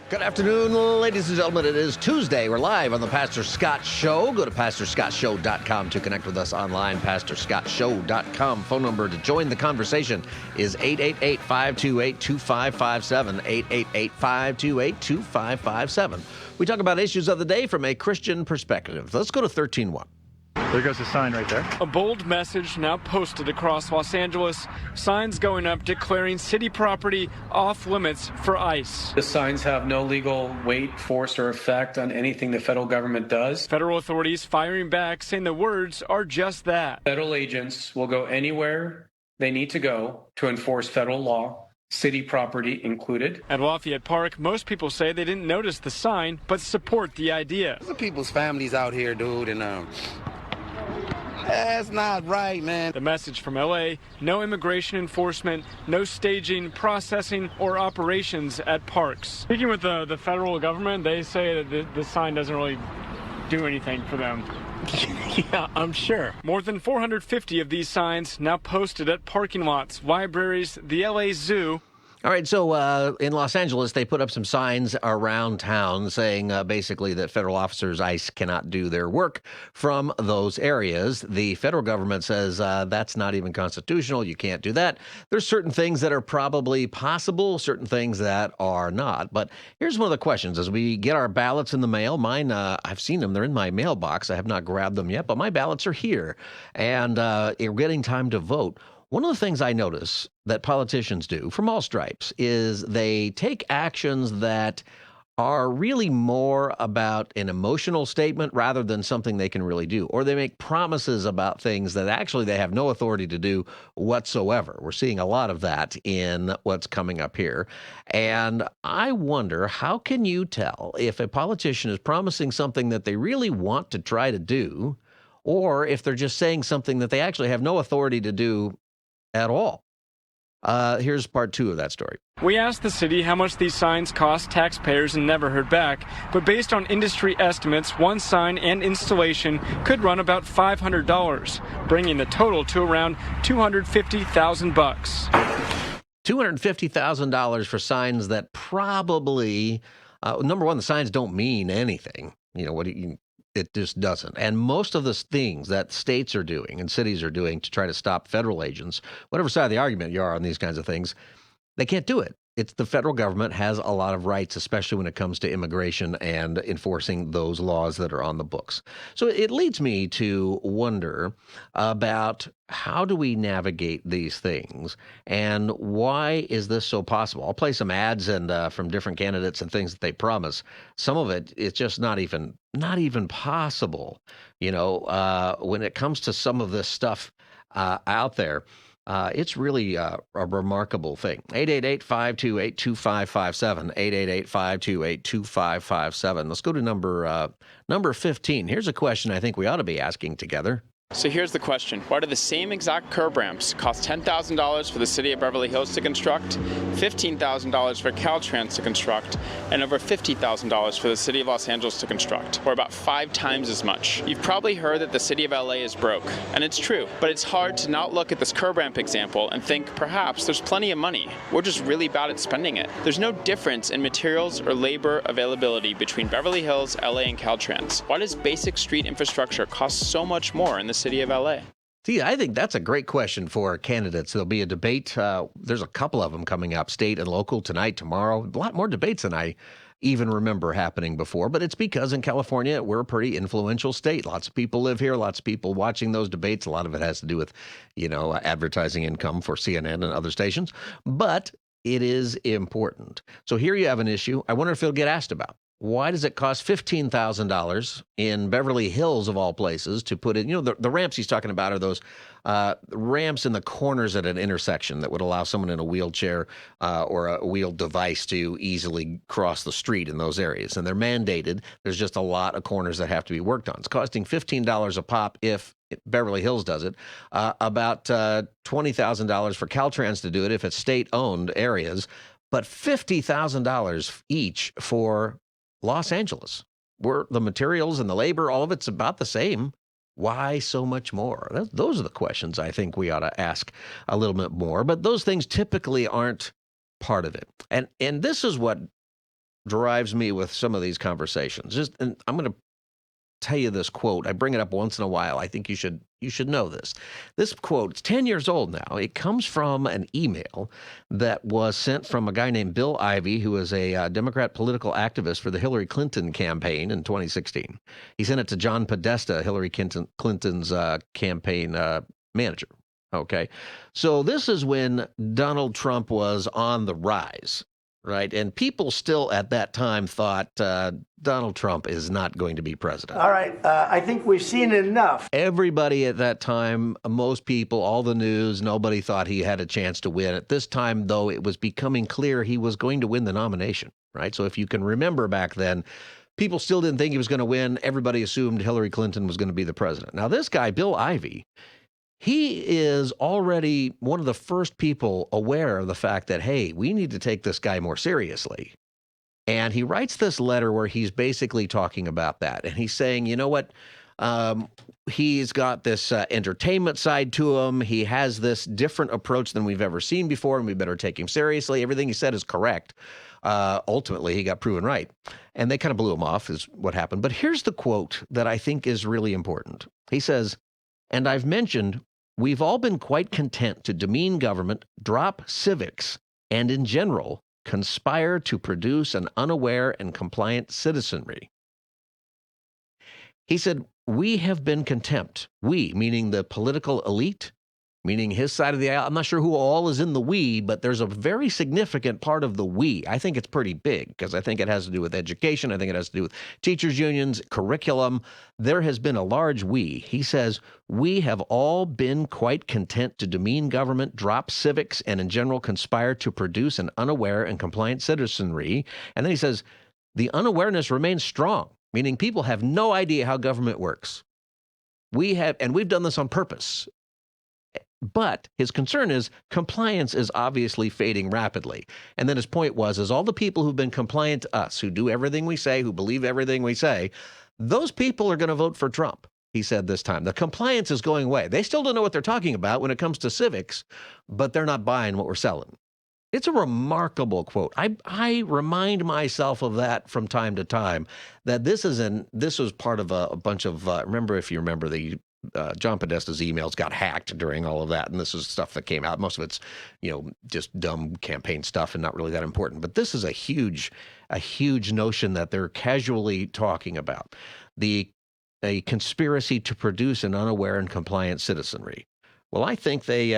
Good afternoon, ladies and gentlemen. It is Tuesday. We're live on the Pastor Scott Show. Go to PastorScottShow.com to connect with us online, PastorScottShow.com. Phone number to join the conversation is 888-528-2557, 888-528-2557. We talk about issues of the day from a Christian perspective. Let's go to 13-1. There goes the sign right there. A bold message now posted across Los Angeles. Signs going up declaring city property off limits for ICE. The signs have no legal weight, force, or effect on anything the federal government does. Federal authorities firing back, saying the words are just that. Federal agents will go anywhere they need to go to enforce federal law, city property included. At Lafayette Park, most people say they didn't notice the sign, but support the idea. The people's families out here, dude, and that's not right, man. The message from LA, no immigration enforcement, no staging, processing, or operations at parks. Speaking with the federal government, they say that the sign doesn't really do anything for them. Yeah, I'm sure. More than 450 of these signs now posted at parking lots, libraries, the LA Zoo. All right, so in Los Angeles, they put up some signs around town saying basically that federal officers, ICE, cannot do their work from those areas. The federal government says that's not even constitutional. You can't do that. There's certain things that are probably possible, certain things that are not. But here's one of the questions. As we get our ballots in the mail, mine, I've seen them. They're in my mailbox. I have not grabbed them yet, but my ballots are here. And we're getting time to vote. One of the things I notice that politicians do from all stripes is they take actions that are really more about an emotional statement rather than something they can really do. Or they make promises about things that actually they have no authority to do whatsoever. We're seeing a lot of that in what's coming up here. And I wonder, how can you tell if a politician is promising something that they really want to try to do, or if they're just saying something that they actually have no authority to do at all? Here's part 2 of that story. We asked the city how much these signs cost taxpayers and never heard back. But based on industry estimates, one sign and installation could run about $500, bringing the total to around $250,000. $250,000 for signs that probably, number one, the signs don't mean anything. You know, it just doesn't. And most of the things that states are doing and cities are doing to try to stop federal agents, whatever side of the argument you are on these kinds of things, they can't do it. It's the federal government has a lot of rights, especially when it comes to immigration and enforcing those laws that are on the books. So it leads me to wonder about how do we navigate these things and why is this so possible? I'll play some ads and from different candidates and things that they promise. Some of it's just not even possible. You know, when it comes to some of this stuff out there. It's really a remarkable thing. 888-528-2557, 888-528-2557. Let's go to number 15. Here's a question I think we ought to be asking together. So here's the question. Why do the same exact curb ramps cost $10,000 for the city of Beverly Hills to construct, $15,000 for Caltrans to construct, and over $50,000 for the city of Los Angeles to construct, or about 5 times as much? You've probably heard that the city of LA is broke, and it's true, but it's hard to not look at this curb ramp example and think perhaps there's plenty of money. We're just really bad at spending it. There's no difference in materials or labor availability between Beverly Hills, LA, and Caltrans. Why does basic street infrastructure cost so much more in the city of LA? See, I think that's a great question for candidates. There'll be a debate. There's a couple of them coming up, state and local, tonight, tomorrow. A lot more debates than I even remember happening before. But it's because in California, we're a pretty influential state. Lots of people live here, lots of people watching those debates. A lot of it has to do with, advertising income for CNN and other stations. But it is important. So here you have an issue. I wonder if it'll get asked about. Why does it cost $15,000 in Beverly Hills, of all places, to put in, the ramps he's talking about are those ramps in the corners at an intersection that would allow someone in a wheelchair or a wheeled device to easily cross the street in those areas. And they're mandated. There's just a lot of corners that have to be worked on. It's costing $15 a pop if Beverly Hills does it, about $20,000 for Caltrans to do it if it's state-owned areas, but $50,000 each for Los Angeles, where the materials and the labor, all of it's about the same. Why so much more? Those are the questions I think we ought to ask a little bit more. But those things typically aren't part of it. And this is what drives me with some of these conversations. And I'm going to tell you this quote. I bring it up once in a while. I think you should know this. This quote, it's 10 years old now. It comes from an email that was sent from a guy named Bill Ivey, who is a Democrat political activist for the Hillary Clinton campaign in 2016. He sent it to John Podesta, Hillary Clinton's campaign manager. Okay. So this is when Donald Trump was on the rise. Right. And people still at that time thought Donald Trump is not going to be president. All right. I think we've seen enough. Everybody at that time, most people, all the news, nobody thought he had a chance to win. At this time, though, it was becoming clear he was going to win the nomination. Right. So if you can remember back then, people still didn't think he was going to win. Everybody assumed Hillary Clinton was going to be the president. Now, this guy, Bill Ivey, he is already one of the first people aware of the fact that, hey, we need to take this guy more seriously. And he writes this letter where he's basically talking about that. And he's saying, you know what? He's got this entertainment side to him. He has this different approach than we've ever seen before, and we better take him seriously. Everything he said is correct. Ultimately, he got proven right. And they kind of blew him off is what happened. But here's the quote that I think is really important. He says, and I've mentioned, we've all been quite content to demean government, drop civics, and in general, conspire to produce an unaware and compliant citizenry. He said, we have been content. We, meaning the political elite, meaning his side of the aisle. I'm not sure who all is in the we, but there's a very significant part of the we. I think it's pretty big because I think it has to do with education. I think it has to do with teachers' unions, curriculum. There has been a large we. He says, we have all been quite content to demean government, drop civics, and in general conspire to produce an unaware and compliant citizenry. And then he says, the unawareness remains strong, meaning people have no idea how government works. We've done this on purpose. But his concern is compliance is obviously fading rapidly. And then his point was all the people who've been compliant to us, who do everything we say, who believe everything we say, those people are going to vote for Trump, he said this time. The compliance is going away. They still don't know what they're talking about when it comes to civics, but they're not buying what we're selling. It's a remarkable quote. I remind myself of that from time to time, that this was part of a bunch of, if you remember the John Podesta's emails got hacked during all of that, and this is stuff that came out. Most of it's, just dumb campaign stuff and not really that important. But this is a huge notion that they're casually talking about, a conspiracy to produce an unaware and compliant citizenry. Well, I think they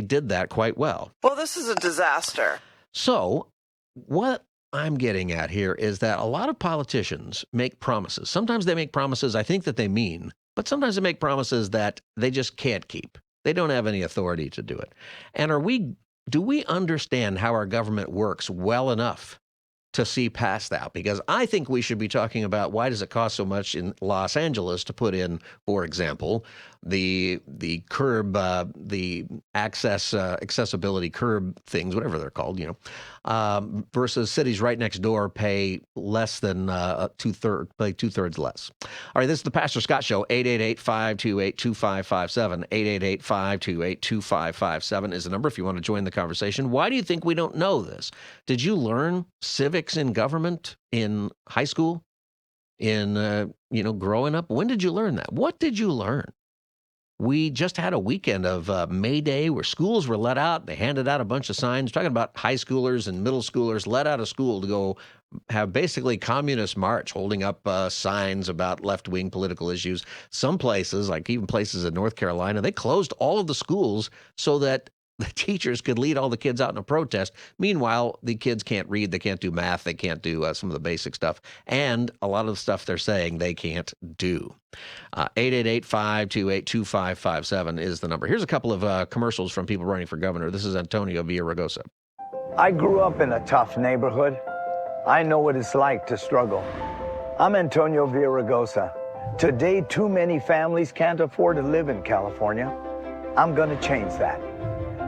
did that quite well. Well, this is a disaster. So what I'm getting at here is that a lot of politicians make promises. Sometimes they make promises I think that they mean, but sometimes they make promises that they just can't keep. They don't have any authority to do it. And do we understand how our government works well enough to see past that? Because I think we should be talking about why does it cost so much in Los Angeles to put in, for example, the curb, the accessibility curb things, whatever they're called, versus cities right next door pay less than two-thirds less. All right, this is the Pastor Scott Show. 888-528-2557. 888-528-2557 is the number if you want to join the conversation. Why do you think we don't know this? Did you learn civics in government in high school? In growing up? When did you learn that? What did you learn? We just had a weekend of May Day where schools were let out. They handed out a bunch of signs talking about high schoolers and middle schoolers let out of school to go have basically communist march, holding up signs about left-wing political issues. Some places, like even places in North Carolina, they closed all of the schools so that the teachers could lead all the kids out in a protest. Meanwhile, the kids can't read, they can't do math, they can't do some of the basic stuff. And a lot of the stuff they're saying they can't do. 888-528-2557 is the number. Here's a couple of commercials from people running for governor. This is Antonio Villaraigosa. I grew up in a tough neighborhood. I know what it's like to struggle. I'm Antonio Villaraigosa. Today, too many families can't afford to live in California. I'm going to change that.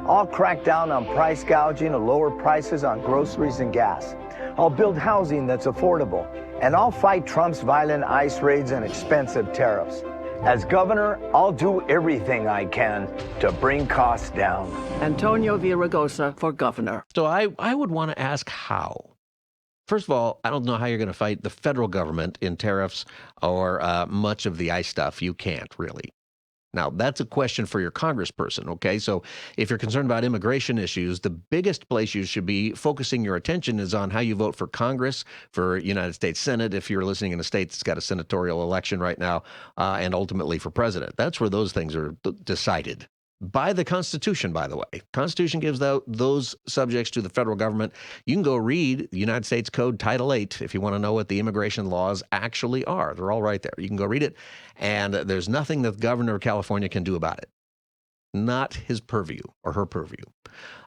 I'll crack down on price gouging and lower prices on groceries and gas. I'll build housing that's affordable. And I'll fight Trump's violent ICE raids and expensive tariffs. As governor, I'll do everything I can to bring costs down. Antonio Villaraigosa for governor. So I would want to ask how. First of all, I don't know how you're going to fight the federal government in tariffs or much of the ICE stuff. You can't really. Now, that's a question for your congressperson, okay? So if you're concerned about immigration issues, the biggest place you should be focusing your attention is on how you vote for Congress, for United States Senate, if you're listening in a state that's got a senatorial election right now, and ultimately for president. That's where those things are decided. By the Constitution, by the way. Constitution gives those subjects to the federal government. You can go read the United States Code Title 8 if you want to know what the immigration laws actually are. They're all right there. You can go read it, and there's nothing that the governor of California can do about it. Not his purview or her purview.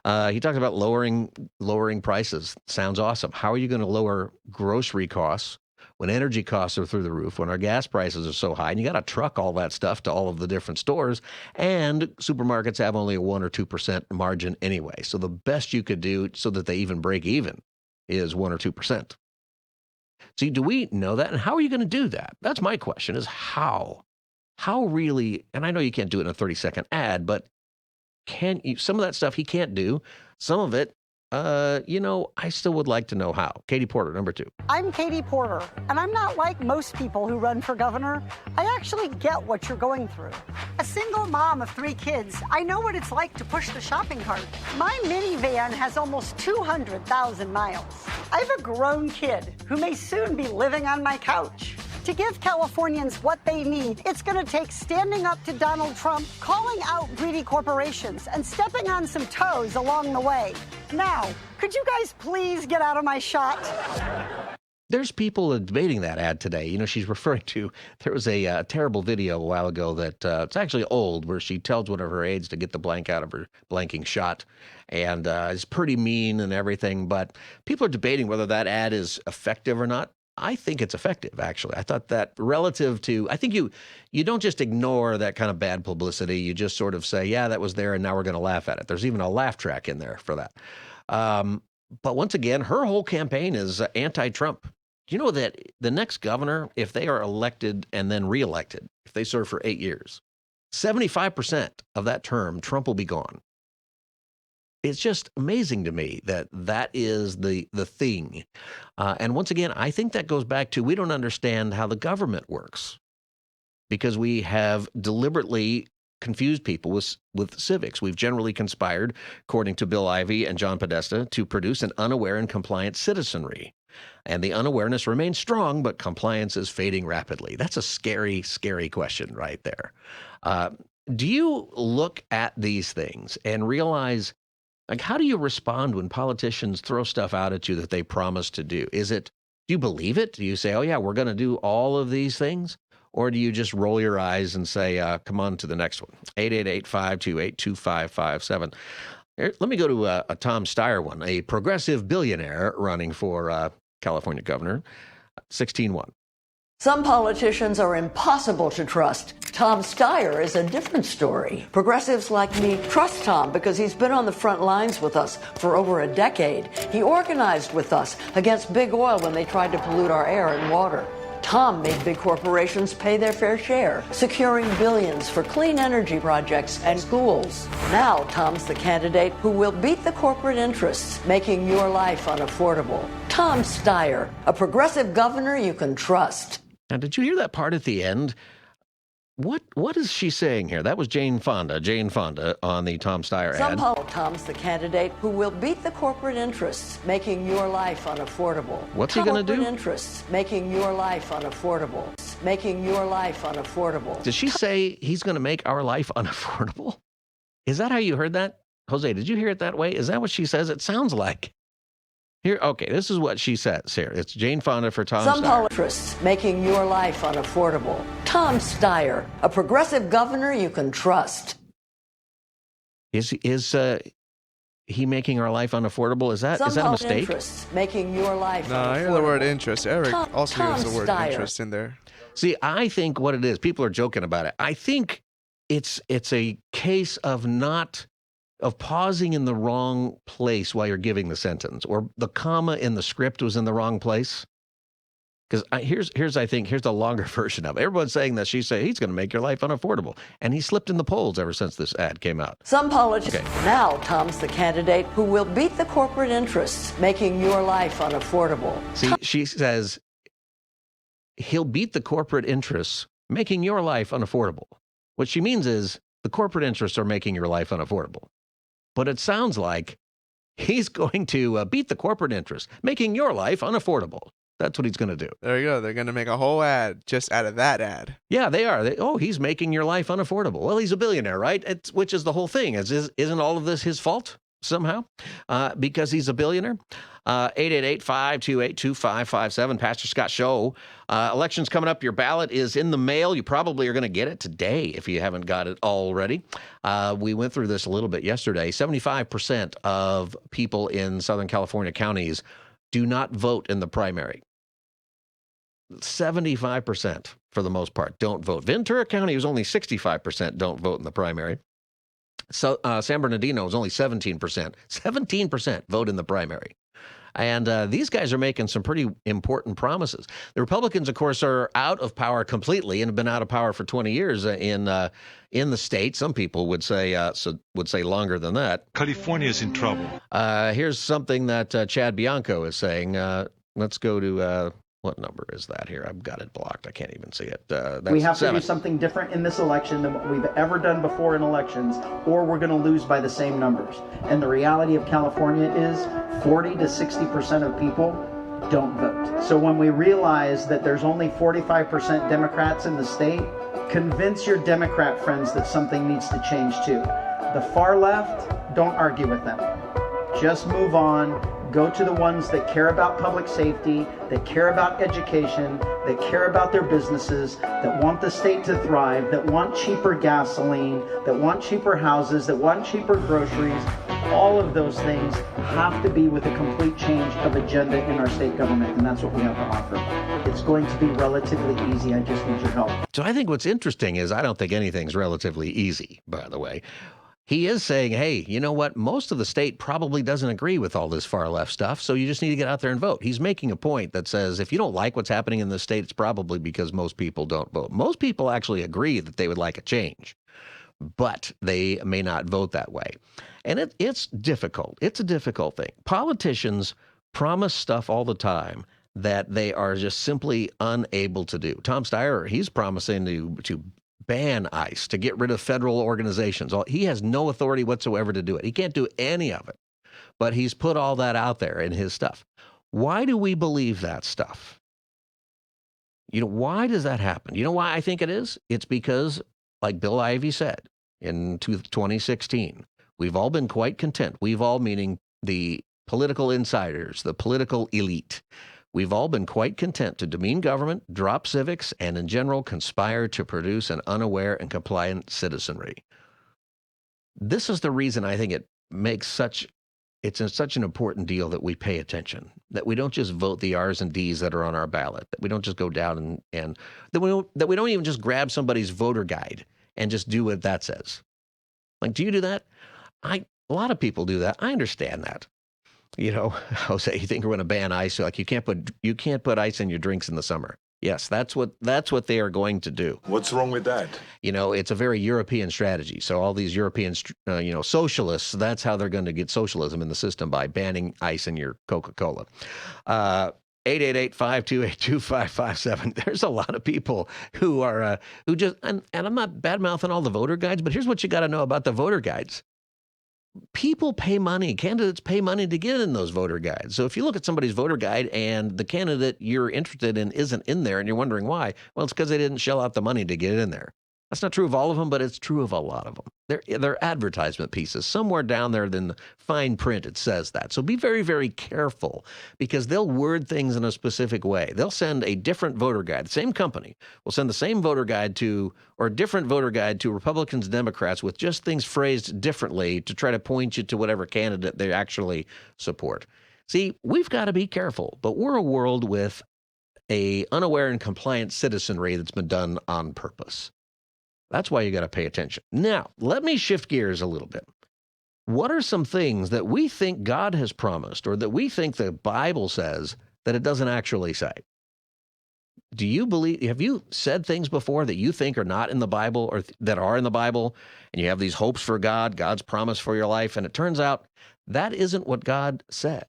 He talks about lowering prices. Sounds awesome. How are you going to lower grocery costs when energy costs are through the roof, when our gas prices are so high, and you got to truck all that stuff to all of the different stores, and supermarkets have only a 1 or 2% margin anyway. So the best you could do so that they even break even is 1 or 2%. See, do we know that? And how are you going to do that? That's my question, is how? How really, and I know you can't do it in a 30-second ad, but can you, some of that stuff he can't do, some of it, I still would like to know how. Katie Porter, number 2. I'm Katie Porter, and I'm not like most people who run for governor. I actually get what you're going through. A single mom of 3 kids, I know what it's like to push the shopping cart. My minivan has almost 200,000 miles. I have a grown kid who may soon be living on my couch. To give Californians what they need, it's going to take standing up to Donald Trump, calling out greedy corporations, and stepping on some toes along the way. Now, could you guys please get out of my shot? There's people debating that ad today. You know, she's referring to, there was a terrible video a while ago that it's actually old, where she tells one of her aides to get the blank out of her blanking shot. And it's pretty mean and everything, but people are debating whether that ad is effective or not. I think it's effective, actually. I thought that relative to, I think you don't just ignore that kind of bad publicity. You just sort of say, yeah, that was there, and now we're going to laugh at it. There's even a laugh track in there for that. But once again, her whole campaign is anti-Trump. Do you know that the next governor, if they are elected and then reelected, if they serve for 8 years, 75% of that term, Trump will be gone. It's just amazing to me that that is the thing. And once again, I think that goes back to we don't understand how the government works, because we have deliberately confused people with civics. We've generally conspired, according to Bill Ivey and John Podesta, to produce an unaware and compliant citizenry. And the unawareness remains strong, but compliance is fading rapidly. That's a scary, scary question right there. Do you look at these things and realize, like, how do you respond when politicians throw stuff out at you that they promise to do? Do you believe it? Do you say, oh, yeah, we're going to do all of these things? Or do you just roll your eyes and say, come on to the next one? 888-528-2557. Let me go to a Tom Steyer one, a progressive billionaire running for California governor, 16-1. Some politicians are impossible to trust. Tom Steyer is a different story. Progressives like me trust Tom because he's been on the front lines with us for over a decade. He organized with us against big oil when they tried to pollute our air and water. Tom made big corporations pay their fair share, securing billions for clean energy projects and schools. Now Tom's the candidate who will beat the corporate interests, making your life unaffordable. Tom Steyer, a progressive governor you can trust. Now, did you hear that part at the end? What is she saying here? That was Jane Fonda on the Tom Steyer ad. Tom's the candidate who will beat the corporate interests, making your life unaffordable. What's he going to do? Corporate interests, making your life unaffordable. Making your life unaffordable. Did she say he's going to make our life unaffordable? Is that how you heard that? Jose, did you hear it that way? Is that what she says? It sounds like. Here, okay, this is what she says here. It's Jane Fonda for Tom Steyer. Some politics making your life unaffordable. Tom Steyer, a progressive governor you can trust. Is he making our life unaffordable? Is that a mistake? Making your life unaffordable. I hear the word interest. Eric also Tom hears the word Steyer. interest in there. See, I think what it is, people are joking about it. I think it's a case of pausing in the wrong place while you're giving the sentence, or the comma in the script was in the wrong place. Because here's the longer version of it. Everyone's saying that he's going to make your life unaffordable. And he slipped in the polls ever since this ad came out. Some politicians. Now Tom's the candidate who will beat the corporate interests, making your life unaffordable. See, she says he'll beat the corporate interests, making your life unaffordable. What she means is the corporate interests are making your life unaffordable. But it sounds like he's going to beat the corporate interests, making your life unaffordable. That's what he's going to do. There you go. They're going to make a whole ad just out of that ad. Yeah, they are. He's making your life unaffordable. Well, he's a billionaire, right? Which is the whole thing. Isn't all of this his fault somehow? Because he's a billionaire? 888-528-2557, Pastor Scott Show. Election's coming up. Your ballot is in the mail. You probably are going to get it today if you haven't got it already. We went through this a little bit yesterday. 75% of people in Southern California counties do not vote in the primary. 75% for the most part don't vote. Ventura County was only 65% don't vote in the primary. So San Bernardino is only 17%. 17% vote in the primary. And these guys are making some pretty important promises. The Republicans, of course, are out of power completely and have been out of power for 20 years in the state. Some people would say longer than that. California is in trouble. Here's something that Chad Bianco is saying. Let's go to what number is that here? I've got it blocked. I can't even see it. We have 7. to do something different in this election than what we've ever done before in elections, or we're going to lose by the same numbers. And the reality of California is 40 to 60% of people don't vote. So when we realize that there's only 45% Democrats in the state, convince your Democrat friends that something needs to change too. The far left, don't argue with them. Just move on. Go to the ones that care about public safety, that care about education, that care about their businesses, that want the state to thrive, that want cheaper gasoline, that want cheaper houses, that want cheaper groceries. All of those things have to be with a complete change of agenda in our state government, and that's what we have to offer. It's going to be relatively easy. I just need your help. So I think what's interesting is I don't think anything's relatively easy, by the way. He is saying, hey, you know what? Most of the state probably doesn't agree with all this far left stuff, so you just need to get out there and vote. He's making a point that says if you don't like what's happening in the state, it's probably because most people don't vote. Most people actually agree that they would like a change, but they may not vote that way. And it's difficult. It's a difficult thing. Politicians promise stuff all the time that they are just simply unable to do. Tom Steyer, he's promising to ban ICE, to get rid of federal organizations. He has no authority whatsoever to do it. He can't do any of it. But he's put all that out there in his stuff. Why do we believe that stuff? Why does that happen? You know why I think it is? It's because, like Bill Ivey said in 2016, we've all been quite content. We've all, meaning the political insiders, the political elite, we've all been quite content to demean government, drop civics, and in general conspire to produce an unaware and compliant citizenry. This is the reason I think it's such an important deal that we pay attention, that we don't just vote the R's and D's that are on our ballot, that we don't just go down and that we don't even just grab somebody's voter guide and just do what that says. Like, do you do that? A lot of people do that. I understand that. Jose, you think we're going to ban ice? Like you can't put ice in your drinks in the summer. Yes, that's what they are going to do. What's wrong with that? It's a very European strategy. So all these European, socialists, that's how they're going to get socialism in the system, by banning ice in your Coca-Cola. 888-528-2557. There's a lot of people who are who just and I'm not bad-mouthing all the voter guides, but here's what you got to know about the voter guides. People pay money. Candidates pay money to get in those voter guides. So if you look at somebody's voter guide and the candidate you're interested in isn't in there and you're wondering why, well, it's because they didn't shell out the money to get in there. That's not true of all of them, but it's true of a lot of them. They're advertisement pieces. Somewhere down there in the fine print, it says that. So be very, very careful, because they'll word things in a specific way. They'll send a different voter guide. The same company will send the same voter guide or a different voter guide to Republicans and Democrats with just things phrased differently to try to point you to whatever candidate they actually support. See, we've got to be careful, but we're a world with a unaware and compliant citizenry that's been done on purpose. That's why you got to pay attention. Now, let me shift gears a little bit. What are some things that we think God has promised, or that we think the Bible says that it doesn't actually say? Do you believe, have you said things before that you think are not in the Bible or that are in the Bible, and you have these hopes for God, God's promise for your life, and it turns out that isn't what God said?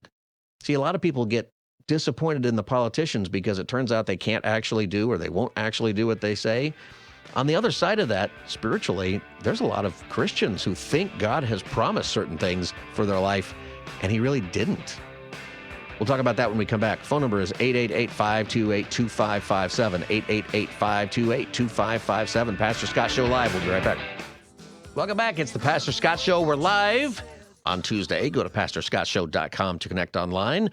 See, a lot of people get disappointed in the politicians because it turns out they can't actually do or they won't actually do what they say. On the other side of that, spiritually, there's a lot of Christians who think God has promised certain things for their life, and he really didn't. We'll talk about that when we come back. Phone number is 888-528-2557, 888-528-2557. Pastor Scott Show Live. We'll be right back. Welcome back. It's the Pastor Scott Show. We're live on Tuesday. Go to pastorscottshow.com to connect online.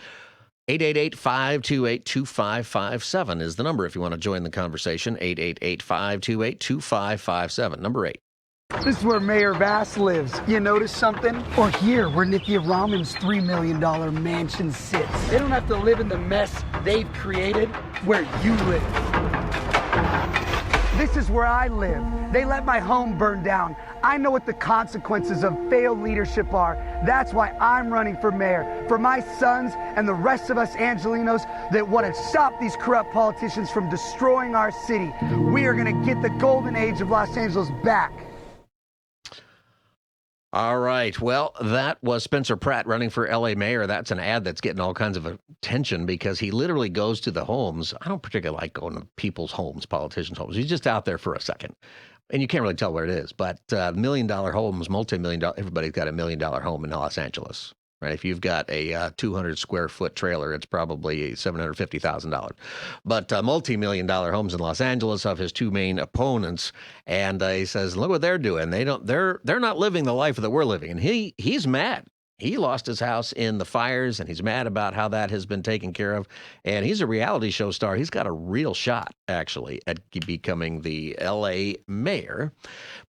888-528-2557 is the number if you want to join the conversation. 888-528-2557. Number 8. This is where Mayor Vass lives. You notice something? Or here, where Nithya Raman's $3 million mansion sits. They don't have to live in the mess they've created where you live. This is where I live. They let my home burn down. I know what the consequences of failed leadership are. That's why I'm running for mayor. For my sons and the rest of us Angelinos that want to stop these corrupt politicians from destroying our city. We are going to get the golden age of Los Angeles back. All right. Well, that was Spencer Pratt running for LA mayor. That's an ad that's getting all kinds of attention because he literally goes to the homes. I don't particularly like going to people's homes, politicians' homes. He's just out there for a second. And you can't really tell where it is. But $1 million homes, multi-million dollar, everybody's got $1 million home in Los Angeles. Right? If you've got a 200 square foot trailer, it's probably $750,000. But multi-million dollar homes in Los Angeles of his two main opponents, and he says, "Look what they're doing. They're not living the life that we're living." And he's mad. He lost his house in the fires, and he's mad about how that has been taken care of. And he's a reality show star. He's got a real shot, actually, at becoming the L.A. mayor.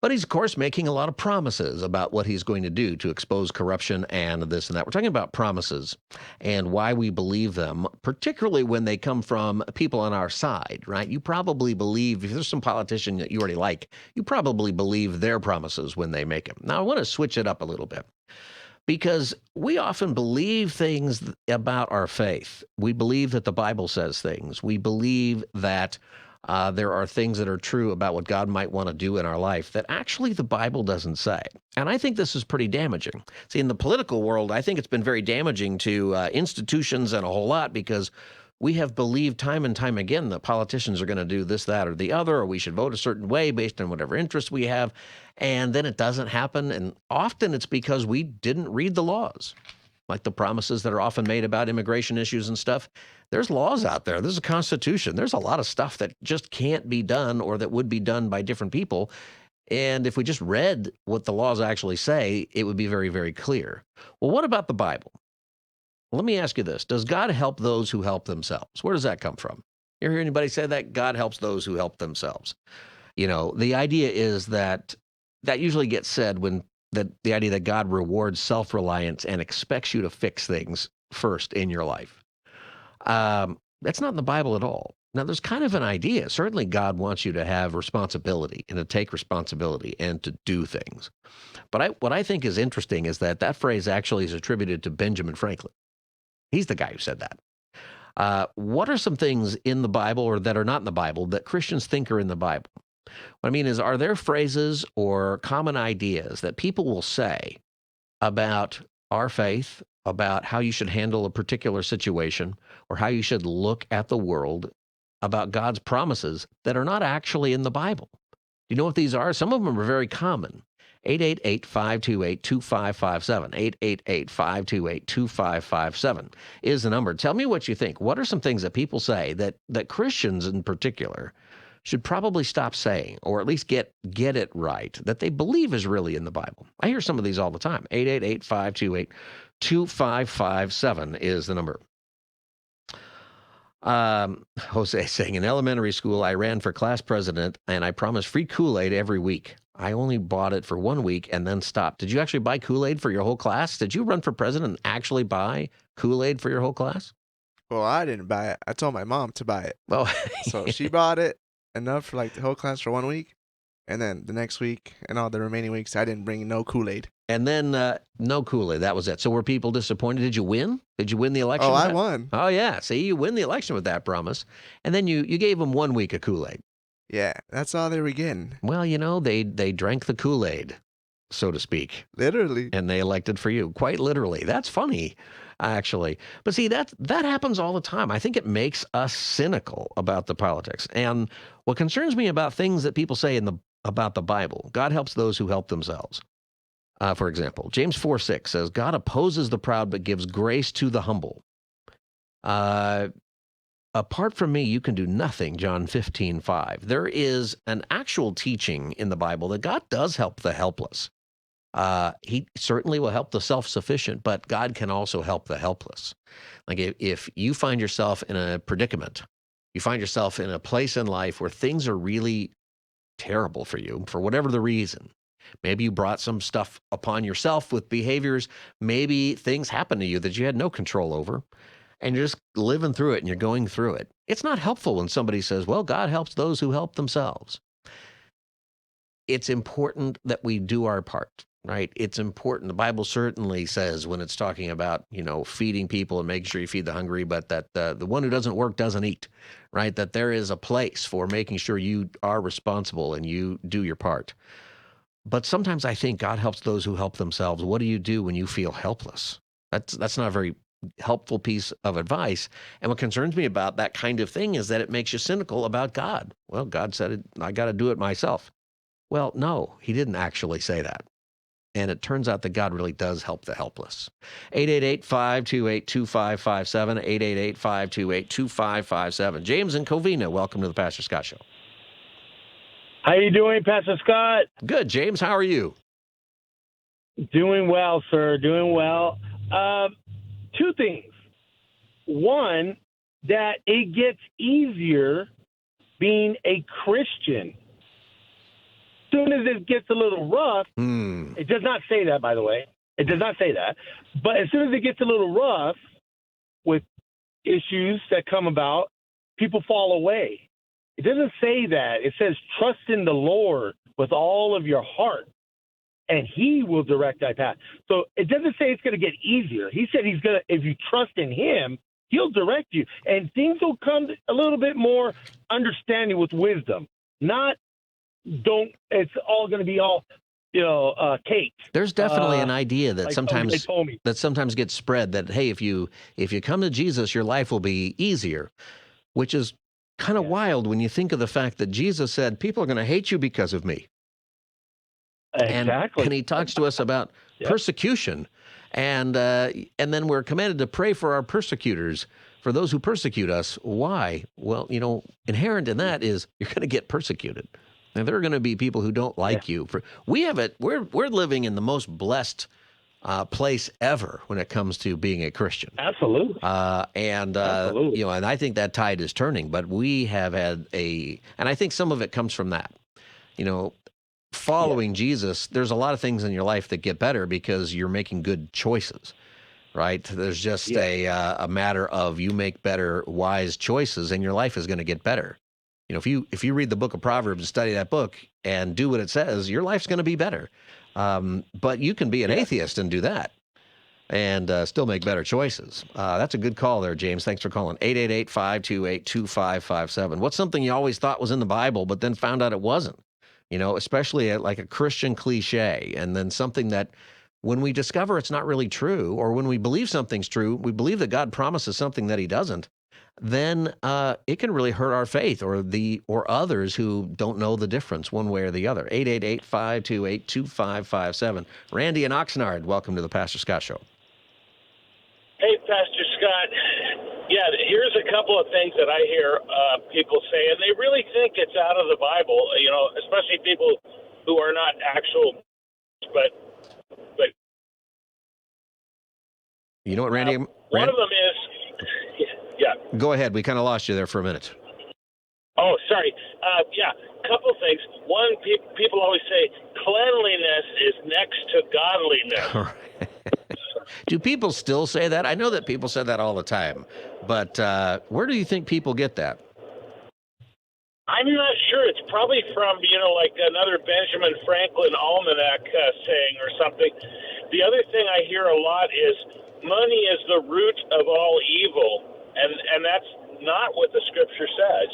But he's, of course, making a lot of promises about what he's going to do to expose corruption and this and that. We're talking about promises and why we believe them, particularly when they come from people on our side, right? You probably believe, if there's some politician that you already like, you probably believe their promises when they make them. Now, I want to switch it up a little bit. Because we often believe things about our faith. We believe that the Bible says things. We believe that there are things that are true about what God might want to do in our life that actually the Bible doesn't say. And I think this is pretty damaging. See, in the political world, I think it's been very damaging to institutions and a whole lot because we have believed time and time again that politicians are going to do this, that, or the other, or we should vote a certain way based on whatever interests we have. And then it doesn't happen. And often it's because we didn't read the laws, like the promises that are often made about immigration issues and stuff. There's laws out there. There's a constitution. There's a lot of stuff that just can't be done or that would be done by different people. And if we just read what the laws actually say, it would be very, very clear. Well, what about the Bible? Let me ask you this. Does God help those who help themselves? Where does that come from? You ever hear anybody say that? God helps those who help themselves. You know, the idea is that usually gets said when the idea that God rewards self-reliance and expects you to fix things first in your life. That's not in the Bible at all. Now, there's kind of an idea. Certainly, God wants you to have responsibility and to take responsibility and to do things. But what I think is interesting is that phrase actually is attributed to Benjamin Franklin. He's the guy who said that. What are some things in the Bible or that are not in the Bible that Christians think are in the Bible? What I mean is, are there phrases or common ideas that people will say about our faith, about how you should handle a particular situation, or how you should look at the world, about God's promises that are not actually in the Bible? Do you know what these are? Some of them are very common. 888-528-2557. 888-528-2557 is the number. Tell me what you think. What are some things that people say that Christians in particular should probably stop saying, or at least get it right, that they believe is really in the Bible? I hear some of these all the time. 888-528-2557 is the number. Jose saying, in elementary school, I ran for class president and I promised free Kool-Aid every week. I only bought it for 1 week and then stopped. Did you actually buy Kool-Aid for your whole class? Did you run for president and actually buy Kool-Aid for your whole class? Well, I didn't buy it. I told my mom to buy it. Well, so she bought it enough for like the whole class for 1 week. And then the next week and all the remaining weeks, I didn't bring no Kool-Aid. And then no Kool-Aid. That was it. So were people disappointed? Did you win? Did you win the election? Oh, with I that? won. Oh, yeah. See, you win the election with that promise. And then you gave them 1 week of Kool-Aid. Yeah, that's all they were getting. Well, they drank the Kool-Aid, so to speak. Literally. And they elected for you. Quite literally. That's funny, actually. But see, that happens all the time. I think it makes us cynical about the politics. And what concerns me about things that people say about the Bible, God helps those who help themselves. For example, James 4:6 says, God opposes the proud but gives grace to the humble. Apart from me, you can do nothing, John 15:5. There is an actual teaching in the Bible that God does help the helpless. He certainly will help the self-sufficient, but God can also help the helpless. Like if you find yourself in a predicament, you find yourself in a place in life where things are really terrible for you, for whatever the reason. Maybe you brought some stuff upon yourself with behaviors. Maybe things happened to you that you had no control over, and you're just living through it and you're going through it. It's not helpful when somebody says, well, God helps those who help themselves. It's important that we do our part, right? It's important. The Bible certainly says when it's talking about, feeding people and making sure you feed the hungry, but that the one who doesn't work doesn't eat, right? That there is a place for making sure you are responsible and you do your part. But sometimes I think God helps those who help themselves. What do you do when you feel helpless? That's not a very helpful piece of advice. And what concerns me about that kind of thing is that it makes you cynical about God. Well, God said, I got to do it myself. Well, no, he didn't actually say that. And it turns out that God really does help the helpless. 888-528-2557, 888-528-2557. James and Covina, welcome to the Pastor Scott Show. How you doing, Pastor Scott? Good, James. How are you? Doing well, sir. Doing well. Two things. One, that it gets easier being a Christian. As soon as it gets a little rough, it does not say that, by the way. It does not say that. But as soon as it gets a little rough with issues that come about, people fall away. It doesn't say that. It says, trust in the Lord with all of your heart, and he will direct thy path. So it doesn't say it's going to get easier. He said he's going to, if you trust in him, he'll direct you. And things will come a little bit more understanding with wisdom. It's all going to be all, cake. There's definitely an idea that like sometimes gets spread that, hey, if you come to Jesus, your life will be easier, which is kind of wild when you think of the fact that Jesus said, people are going to hate you because of me. Exactly. And he talks to us about persecution. And then we're commanded to pray for our persecutors, for those who persecute us. Why? Well, inherent in that is you're going to get persecuted. And there are going to be people who don't like you. We're living in the most blessed place ever when it comes to being a Christian. Absolutely. Absolutely. And I think that tide is turning, but we have had and I think some of it comes from that. Following Jesus, there's a lot of things in your life that get better because you're making good choices, right? There's just a matter of you make better, wise choices, and your life is going to get better. If you read the book of Proverbs and study that book and do what it says, your life's going to be better. But you can be an atheist and do that and still make better choices. That's a good call there, James. Thanks for calling. 888-528-2557. What's something you always thought was in the Bible but then found out it wasn't? Especially like a Christian cliche, and then something that when we discover it's not really true, or when we believe something's true, we believe that God promises something that he doesn't, then it can really hurt our faith or others who don't know the difference one way or the other. 888-528-2557. Randy and Oxnard, welcome to the Pastor Scott Show. Hey, Pastor Scott. Yeah, here's a couple of things that I hear people say, and they really think it's out of the Bible, especially people who are not actual, but you know what, Randy? One of them is, yeah. Go ahead. We kind of lost you there for a minute. Oh, sorry. A couple things. One, people always say cleanliness is next to godliness. Do people still say that? I know that people say that all the time, but where do you think people get that? I'm not sure. It's probably from, like another Benjamin Franklin almanac saying or something. The other thing I hear a lot is money is the root of all evil, and that's not what the Scripture says.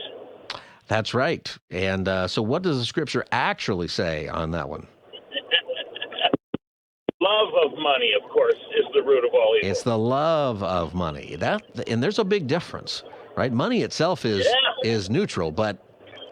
That's right. And so what does the Scripture actually say on that one? Love of money, of course, is the root of all evil. It's the love of money. And there's a big difference, right? Money itself is neutral, but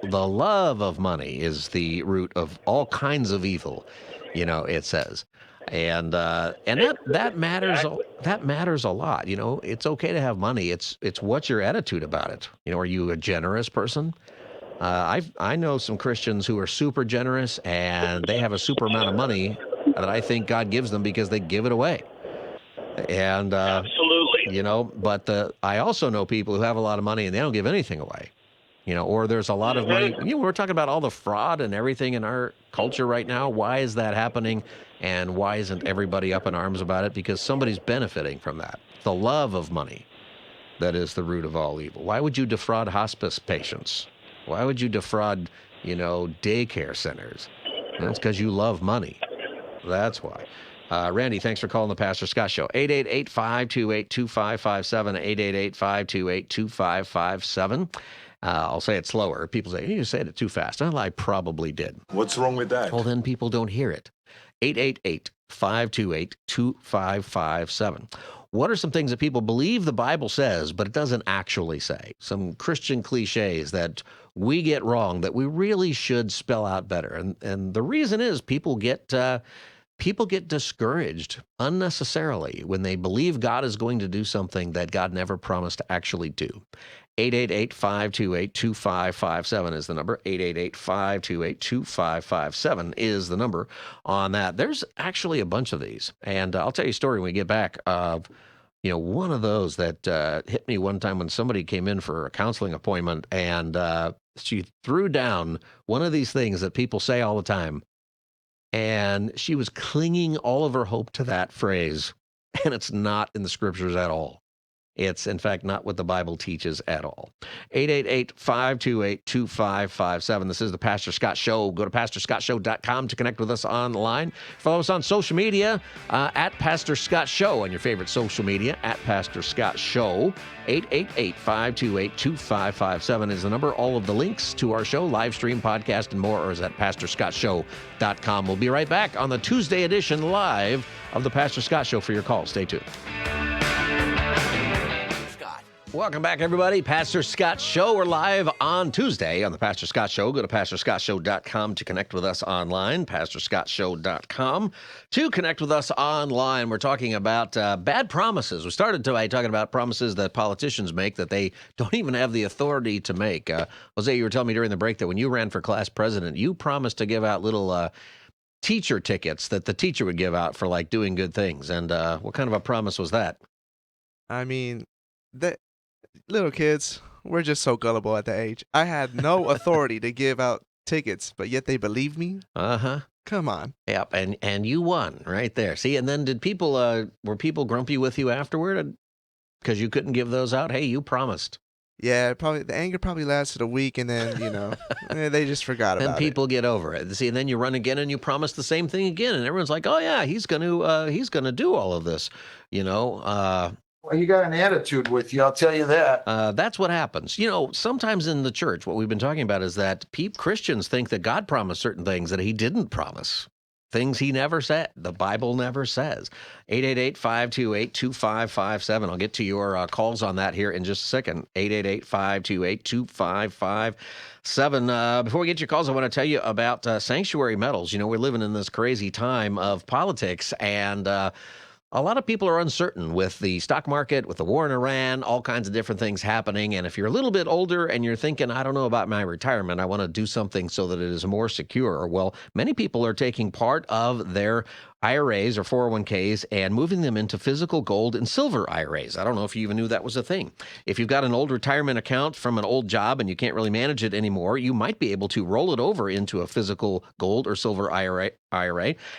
the love of money is the root of all kinds of evil, it says. And that matters. Exactly. That matters a lot. It's okay to have money. It's what's your attitude about it. Are you a generous person? I know some Christians who are super generous, and they have a super amount of money that I think God gives them because they give it away. And absolutely, but I also know people who have a lot of money and they don't give anything away. Or there's a lot of money. We're talking about all the fraud and everything in our culture right now. Why is that happening? And why isn't everybody up in arms about it? Because somebody's benefiting from that. The love of money, that is the root of all evil. Why would you defraud hospice patients? Why would you defraud, daycare centers? That's because you love money. That's why. Randy, thanks for calling the Pastor Scott Show. 888-528-2557, 888-528-2557. I'll say it slower. People say, you said it too fast. Well, I probably did. What's wrong with that? Well, then people don't hear it. 888-528-2557. What are some things that people believe the Bible says, but it doesn't actually say? Some Christian cliches that we get wrong that we really should spell out better. And the reason is people get discouraged unnecessarily when they believe God is going to do something that God never promised to actually do. 888-528-2557 is the number. 888-528-2557 is the number on that. There's actually a bunch of these. And I'll tell you a story when we get back of, one of those that hit me one time when somebody came in for a counseling appointment, and she threw down one of these things that people say all the time. And she was clinging all of her hope to that phrase. And it's not in the Scriptures at all. It's, in fact, not what the Bible teaches at all. 888-528-2557. This is the Pastor Scott Show. Go to pastorscottshow.com to connect with us online. Follow us on social media at Pastor Scott Show on your favorite social media, at Pastor Scott Show. 888-528-2557 is the number. All of the links to our show, live stream, podcast, and more is at pastorscottshow.com. We'll be right back on the Tuesday edition live of the Pastor Scott Show for your call. Stay tuned. Welcome back, everybody. Pastor Scott Show. We're live on Tuesday on the Pastor Scott Show. Go to pastorscottshow.com to connect with us online, pastorscottshow.com to connect with us online. We're talking about bad promises. We started today talking about promises that politicians make that they don't even have the authority to make. Jose, you were telling me during the break that when you ran for class president, you promised to give out little teacher tickets that the teacher would give out for, like, doing good things. And what kind of a promise was that? I mean, little kids, we're just so gullible at that age. I had no authority to give out tickets, but yet they believed me. Uh-huh. Come on. Yep, and you won right there. See, and then were people grumpy with you afterward because you couldn't give those out? Hey, you promised. Yeah, probably the anger probably lasted a week, and then, they just forgot about it. And people get over it. See, and then you run again and you promise the same thing again, and everyone's like, oh yeah, he's gonna do all of this, Well, you got an attitude with you, I'll tell you that. That's what happens. Sometimes in the church, what we've been talking about is that Christians think that God promised certain things that he didn't promise. Things he never said. The Bible never says. 888-528-2557. I'll get to your calls on that here in just a second. 888-528-2557. Before we get your calls, I want to tell you about sanctuary metals. We're living in this crazy time of politics, and a lot of people are uncertain with the stock market, with the war in Iran, all kinds of different things happening. And if you're a little bit older and you're thinking, I don't know about my retirement, I want to do something so that it is more secure. Well, many people are taking part of their IRAs or 401ks and moving them into physical gold and silver IRAs. I don't know if you even knew that was a thing. If you've got an old retirement account from an old job and you can't really manage it anymore, you might be able to roll it over into a physical gold or silver IRA.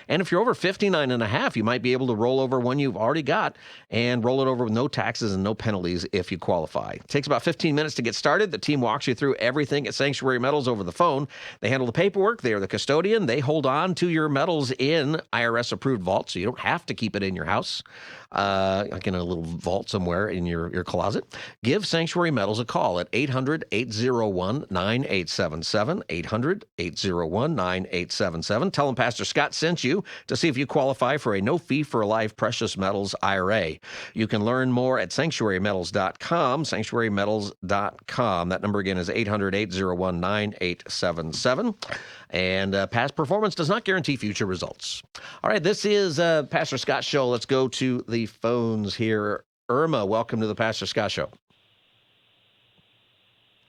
And if you're over 59 and a half, you might be able to roll over one you've already got and roll it over with no taxes and no penalties if you qualify. It takes about 15 minutes to get started. The team walks you through everything at Sanctuary Metals over the phone. They handle the paperwork. They are the custodian. They hold on to your metals in IRS-approved vaults, so you don't have to keep it in your house, like in a little vault somewhere in your closet. Give Sanctuary Metals a call at 800-801-9877, 800-801-9877. Tell them Pastor Scott sent you to see if you qualify for a no-fee-for-life precious metals IRA. You can learn more at sanctuarymetals.com, sanctuarymetals.com. That number again is 800-801-9877. And past performance does not guarantee future results. All right, this is Pastor Scott Show. Let's go to the phones here. Irma, welcome to the Pastor Scott Show.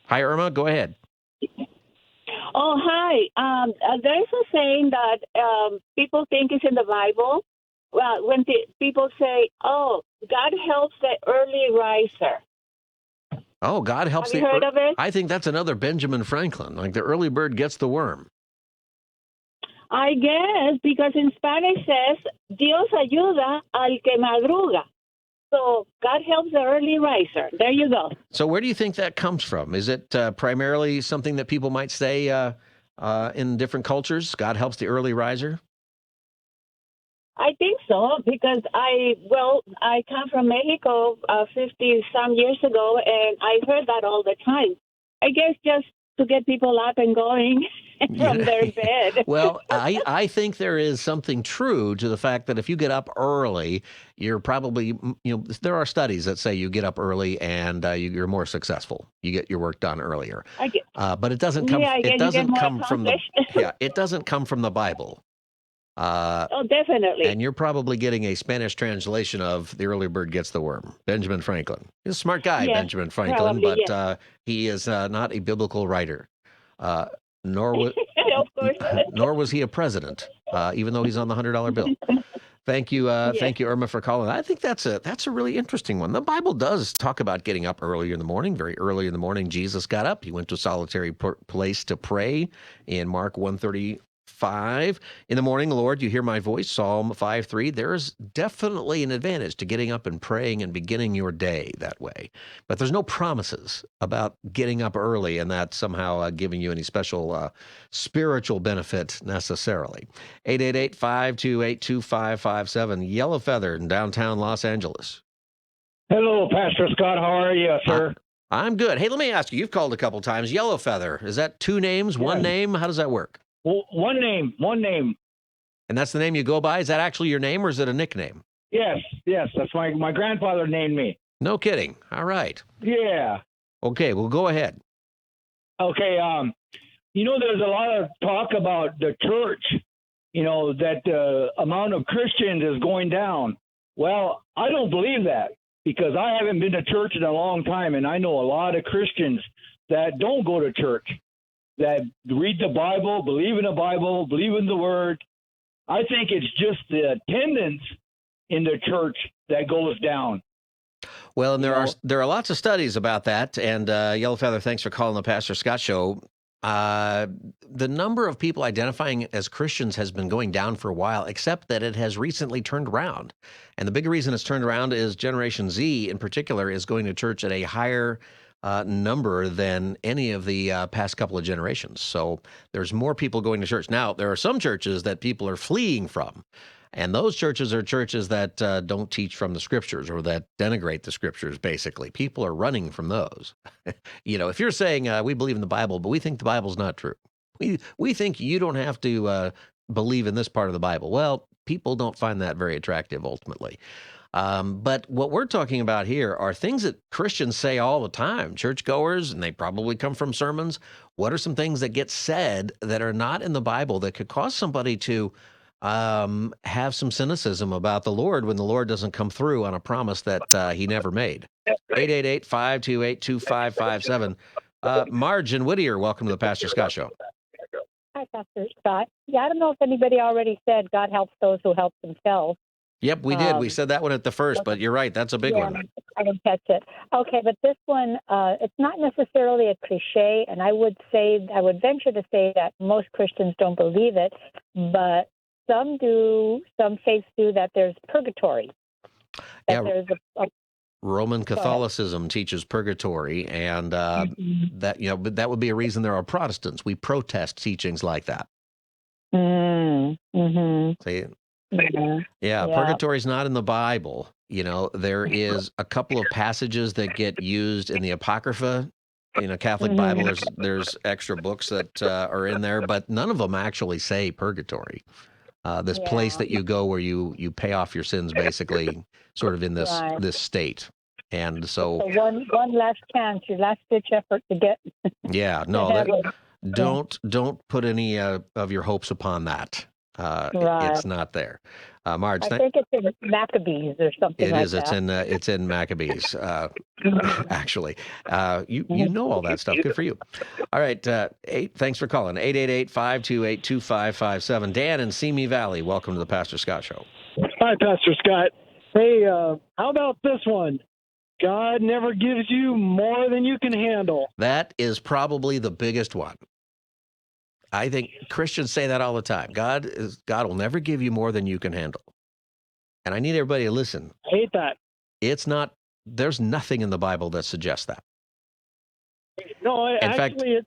Hi, Irma. Go ahead. Oh, hi. There's a saying that people think is in the Bible. Well, when people say, oh, God helps the early riser. Oh, God helps Have you heard of it? I think that's another Benjamin Franklin, like the early bird gets the worm. I guess, because in Spanish says, Dios ayuda al que madruga. So God helps the early riser. There you go. So where do you think that comes from? Is it primarily something that people might say in different cultures? God helps the early riser? I think so, because I come from Mexico 50-some years ago, and I heard that all the time. I guess just to get people up and going from their bed. Well, I think there is something true to the fact that if you get up early, you're probably, there are studies that say you get up early and you're more successful. You get your work done earlier. But it doesn't come. It doesn't come from the. Yeah, it doesn't come from the Bible. Oh, definitely. And you're probably getting a Spanish translation of "The Early Bird Gets the Worm." Benjamin Franklin. He's a smart guy, Yes, Benjamin Franklin, probably, but yes. he is not a biblical writer. Nor was Of course. nor was he a president, even though he's on the $100 bill. Thank you, thank you, Irma, for calling. I think that's a really interesting one. The Bible does talk about getting up earlier in the morning. Very early in the morning, Jesus got up. He went to a solitary place to pray in Mark 1:35. In the morning, Lord, you hear my voice, Psalm 5:3. There is definitely an advantage to getting up and praying and beginning your day that way. But there's no promises about getting up early and that somehow giving you any special spiritual benefit necessarily. 888-528-2557. Yellow Feather in downtown Los Angeles. Hello, Pastor Scott. How are you, sir? I'm good. Hey, let me ask you. You've called a couple times. Yellow Feather. Is that two names, one name? How does that work? Well, one name. And that's the name you go by? Is that actually your name or is it a nickname? Yes. That's my grandfather named me. No kidding. All right. Yeah. Okay, well, go ahead. Okay. There's a lot of talk about the church, that the amount of Christians is going down. Well, I don't believe that because I haven't been to church in a long time, and I know a lot of Christians that don't go to church, that read the Bible, believe in the Bible, believe in the Word. I think it's just the attendance in the church that goes down. Well, and there are lots of studies about that. And Yellow Feather, thanks for calling the Pastor Scott Show. The number of people identifying as Christians has been going down for a while, except that it has recently turned around. And the big reason it's turned around is Generation Z in particular is going to church at a higher number than any of the past couple of generations. So there's more people going to church. Now, there are some churches that people are fleeing from. And those churches are churches that don't teach from the scriptures or that denigrate the scriptures, basically. People are running from those. If you're saying we believe in the Bible, but we think the Bible's not true. We think you don't have to believe in this part of the Bible. Well, people don't find that very attractive ultimately. But what we're talking about here are things that Christians say all the time, churchgoers, and they probably come from sermons. What are some things that get said that are not in the Bible that could cause somebody to have some cynicism about the Lord when the Lord doesn't come through on a promise that he never made? 888-528-2557. Marge in Whittier, welcome to the Pastor Scott Show. Hi, Pastor Scott. Yeah, I don't know if anybody already said God helps those who help themselves. Yep, we did. We said that one at the first, but you're right. That's a big Yeah, one. I didn't catch it. Okay, but this one, it's not necessarily a cliche, and I would venture to say that most Christians don't believe it, but some do, some faiths do, that there's purgatory. That there's a Roman Catholicism teaches purgatory, and that but that would be a reason there are Protestants. We protest teachings like that. See, yeah, purgatory is not in the Bible. There is a couple of passages that get used in the Apocrypha. Catholic Bible. There's extra books that are in there, but none of them actually say purgatory. This place that you go where you pay off your sins, basically, sort of in this state. And so one last chance, your last ditch effort to get. Yeah, no, don't put any of your hopes upon that. It's not there. Marge, I think it's in Maccabees or something like that. It's in Maccabees. Actually, you know all that stuff. Good for you. All right, thanks for calling. 888-528-2557. Dan in Simi Valley, welcome to the Pastor Scott Show. Hi, Pastor Scott. Hey, how about this one? God never gives you more than you can handle. That is probably the biggest one. I think Christians say that all the time. God will never give you more than you can handle. And I need everybody to listen. I hate that. There's nothing in the Bible that suggests that. No, in fact, he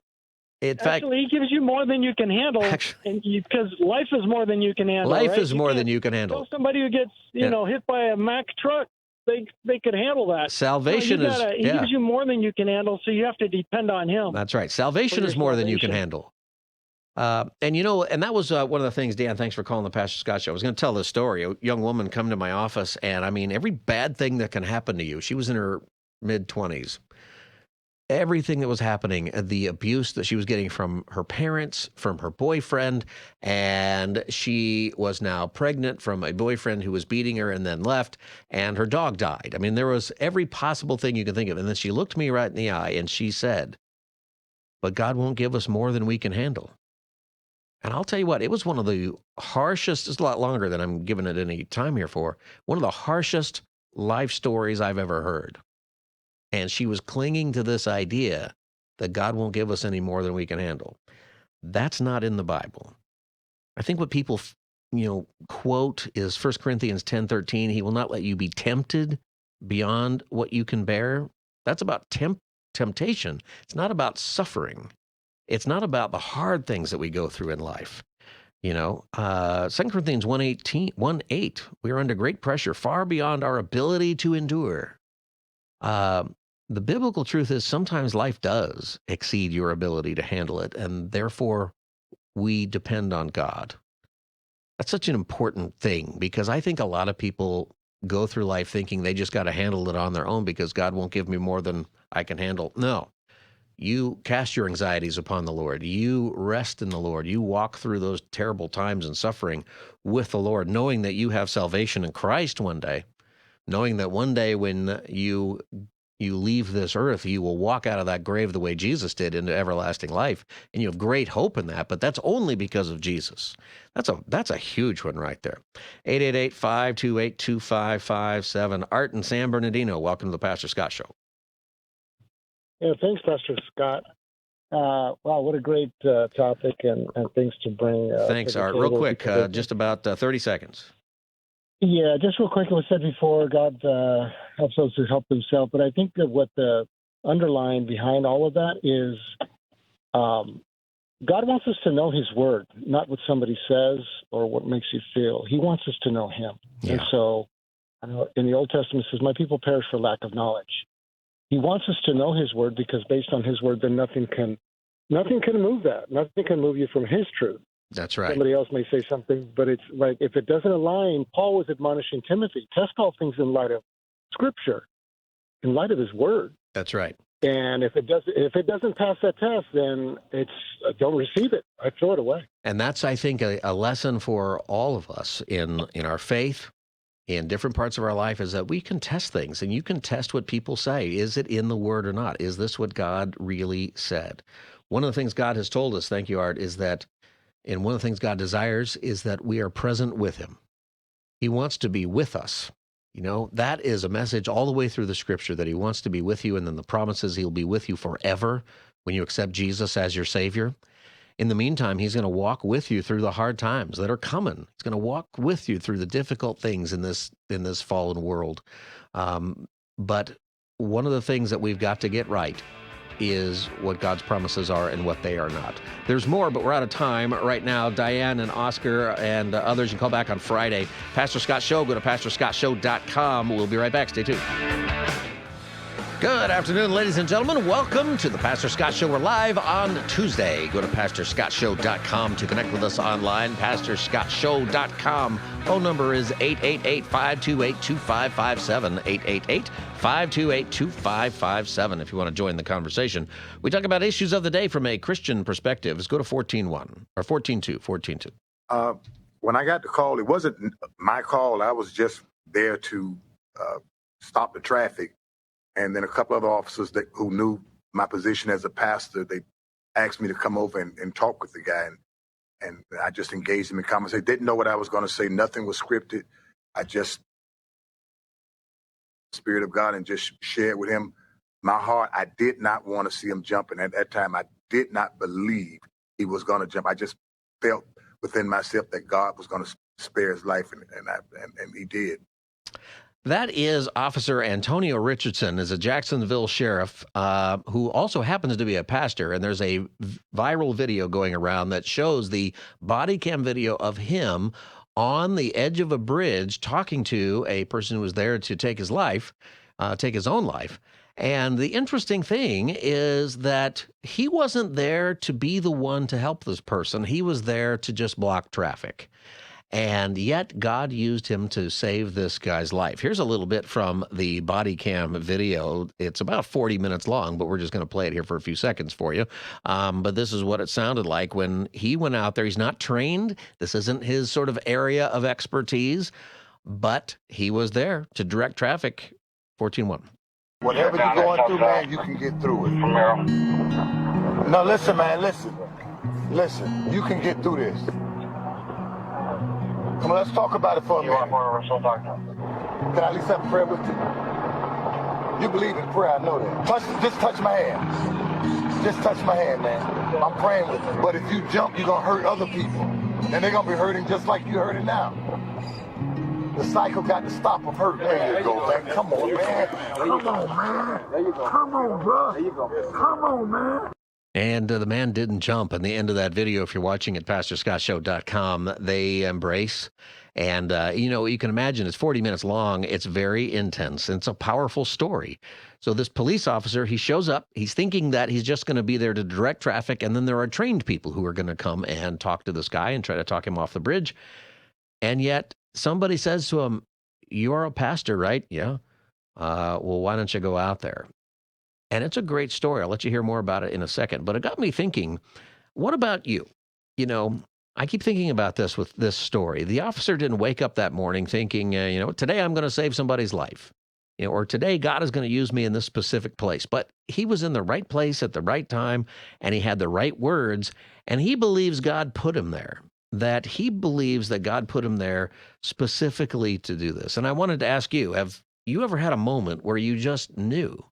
gives you more than you can handle, because life is more than you can handle. Life is more than you can handle. Somebody who gets hit by a Mack truck, they could handle that. Salvation he gives you more than you can handle, so you have to depend on him. That's right. Salvation is more than you can handle. And that was one of the things, Dan, thanks for calling the Pastor Scott Show. I was going to tell this story. A young woman come to my office, and I mean, every bad thing that can happen to you, she was in her mid-20s. Everything that was happening, the abuse that she was getting from her parents, from her boyfriend, and she was now pregnant from a boyfriend who was beating her and then left, and her dog died. I mean, there was every possible thing you can think of. And then she looked me right in the eye, and she said, "But God won't give us more than we can handle." And I'll tell you what, it was one of the harshest, it's a lot longer than I'm giving it any time here for, one of the harshest life stories I've ever heard. And she was clinging to this idea that God won't give us any more than we can handle. That's not in the Bible. I think what people, quote is 1 Corinthians 10:13. He will not let you be tempted beyond what you can bear. That's about temptation. It's not about suffering. It's not about the hard things that we go through in life. 2 Corinthians 1:8, we are under great pressure, far beyond our ability to endure. The biblical truth is sometimes life does exceed your ability to handle it, and therefore we depend on God. That's such an important thing, because I think a lot of people go through life thinking they just got to handle it on their own because God won't give me more than I can handle. No. You cast your anxieties upon the Lord. You rest in the Lord. You walk through those terrible times and suffering with the Lord, knowing that you have salvation in Christ one day, knowing that one day when you leave this earth, you will walk out of that grave the way Jesus did into everlasting life, and you have great hope in that, but that's only because of Jesus. That's a huge one right there. 888-528-2557. Art in San Bernardino, welcome to the Pastor Scott Show. Yeah, thanks, Pastor Scott. Wow, what a great topic and things to bring. Thanks, Art. Real quick, just about 30 seconds. Yeah, just real quick, it was said before, God helps those who help themselves. But I think that what the underlying behind all of that is God wants us to know his word, not what somebody says or what makes you feel. He wants us to know him. Yeah. And so in the Old Testament it says, my people perish for lack of knowledge. He wants us to know his word, because based on his word, then nothing can move that. Nothing can move you from his truth. That's right. Somebody else may say something, but it's like, if it doesn't align, Paul was admonishing Timothy, test all things in light of Scripture, in light of his word. That's right. And if it doesn't pass that test, then don't receive it. I throw it away. And that's, I think, a lesson for all of us in our faith, in different parts of our life, is that we can test things, and you can test what people say. Is it in the Word or not? Is this what God really said? One of the things God has told us, thank you, Art, is that And one of the things God desires is that we are present with him. He wants to be with us. You know, that is a message all the way through the scripture, that he wants to be with you, and then the promises he'll be with you forever when you accept Jesus as your Savior. In the meantime, he's going to walk with you through the hard times that are coming. He's going to walk with you through the difficult things in this fallen world. But one of the things that we've got to get right is what God's promises are and what they are not. There's more, but we're out of time right now. Diane and Oscar and others, you can call back on Friday. Pastor Scott Show, go to pastorscottshow.com. We'll be right back. Stay tuned. Good afternoon, ladies and gentlemen. Welcome to the Pastor Scott Show. We're live on Tuesday. Go to pastorscottshow.com to connect with us online, pastorscottshow.com. Phone number is 888-528-2557, 888-528-2557 if you want to join the conversation. We talk about issues of the day from a Christian perspective. Let's go to 14.1 or 14.2. When I got the call, it wasn't my call. I was just there to stop the traffic. And then a couple other officers who knew my position as a pastor, they asked me to come over and talk with the guy. And I just engaged him in conversation. Didn't know what I was going to say. Nothing was scripted. I just, Spirit of God, and just shared with him my heart. I did not want to see him jump. And at that time, I did not believe he was going to jump. I just felt within myself that God was going to spare his life, and he did. That is Officer Antonio Richardson, is a Jacksonville sheriff who also happens to be a pastor. And there's a viral video going around that shows the body cam video of him on the edge of a bridge talking to a person who was there to take his life, take his own life. And the interesting thing is that he wasn't there to be the one to help this person. He was there to just block traffic. And yet God used him to save this guy's life. Here's a little bit from the body cam video. It's about 40 minutes long, but we're just going to play it here for a few seconds for you. But this is what it sounded like when he went out there. He's not trained. This isn't his sort of area of expertise, but he was there to direct traffic. 14.1. Whatever you're going through, man, you can get through it. No, listen, man, listen. You can get through this. Come on, let's talk about it for a minute. Can I at least have a prayer with you? You believe in prayer, I know that. Just touch my hand. Just touch my hand, man. I'm praying with you. But if you jump, you're going to hurt other people. And they're going to be hurting just like you're hurting now. The cycle got to stop of hurt. There you go, man. Come on, man. Come on, man. There you go. Come on, bro. There you go. Come on, man. And the man didn't jump. And the end of that video, if you're watching at pastorscottshow.com, they embrace. And, you can imagine it's 40 minutes long. It's very intense. And it's a powerful story. So this police officer, he shows up. He's thinking that he's just going to be there to direct traffic. And then there are trained people who are going to come and talk to this guy and try to talk him off the bridge. And yet somebody says to him, "You are a pastor, right?" "Yeah." Well, why don't you go out there? And it's a great story. I'll let you hear more about it in a second. But it got me thinking, what about you? I keep thinking about this with this story. The officer didn't wake up that morning thinking, today I'm going to save somebody's life. Or today God is going to use me in this specific place. But he was in the right place at the right time, and he had the right words, and he believes God put him there. That he believes that God put him there specifically to do this. And I wanted to ask you, have you ever had a moment where you just knew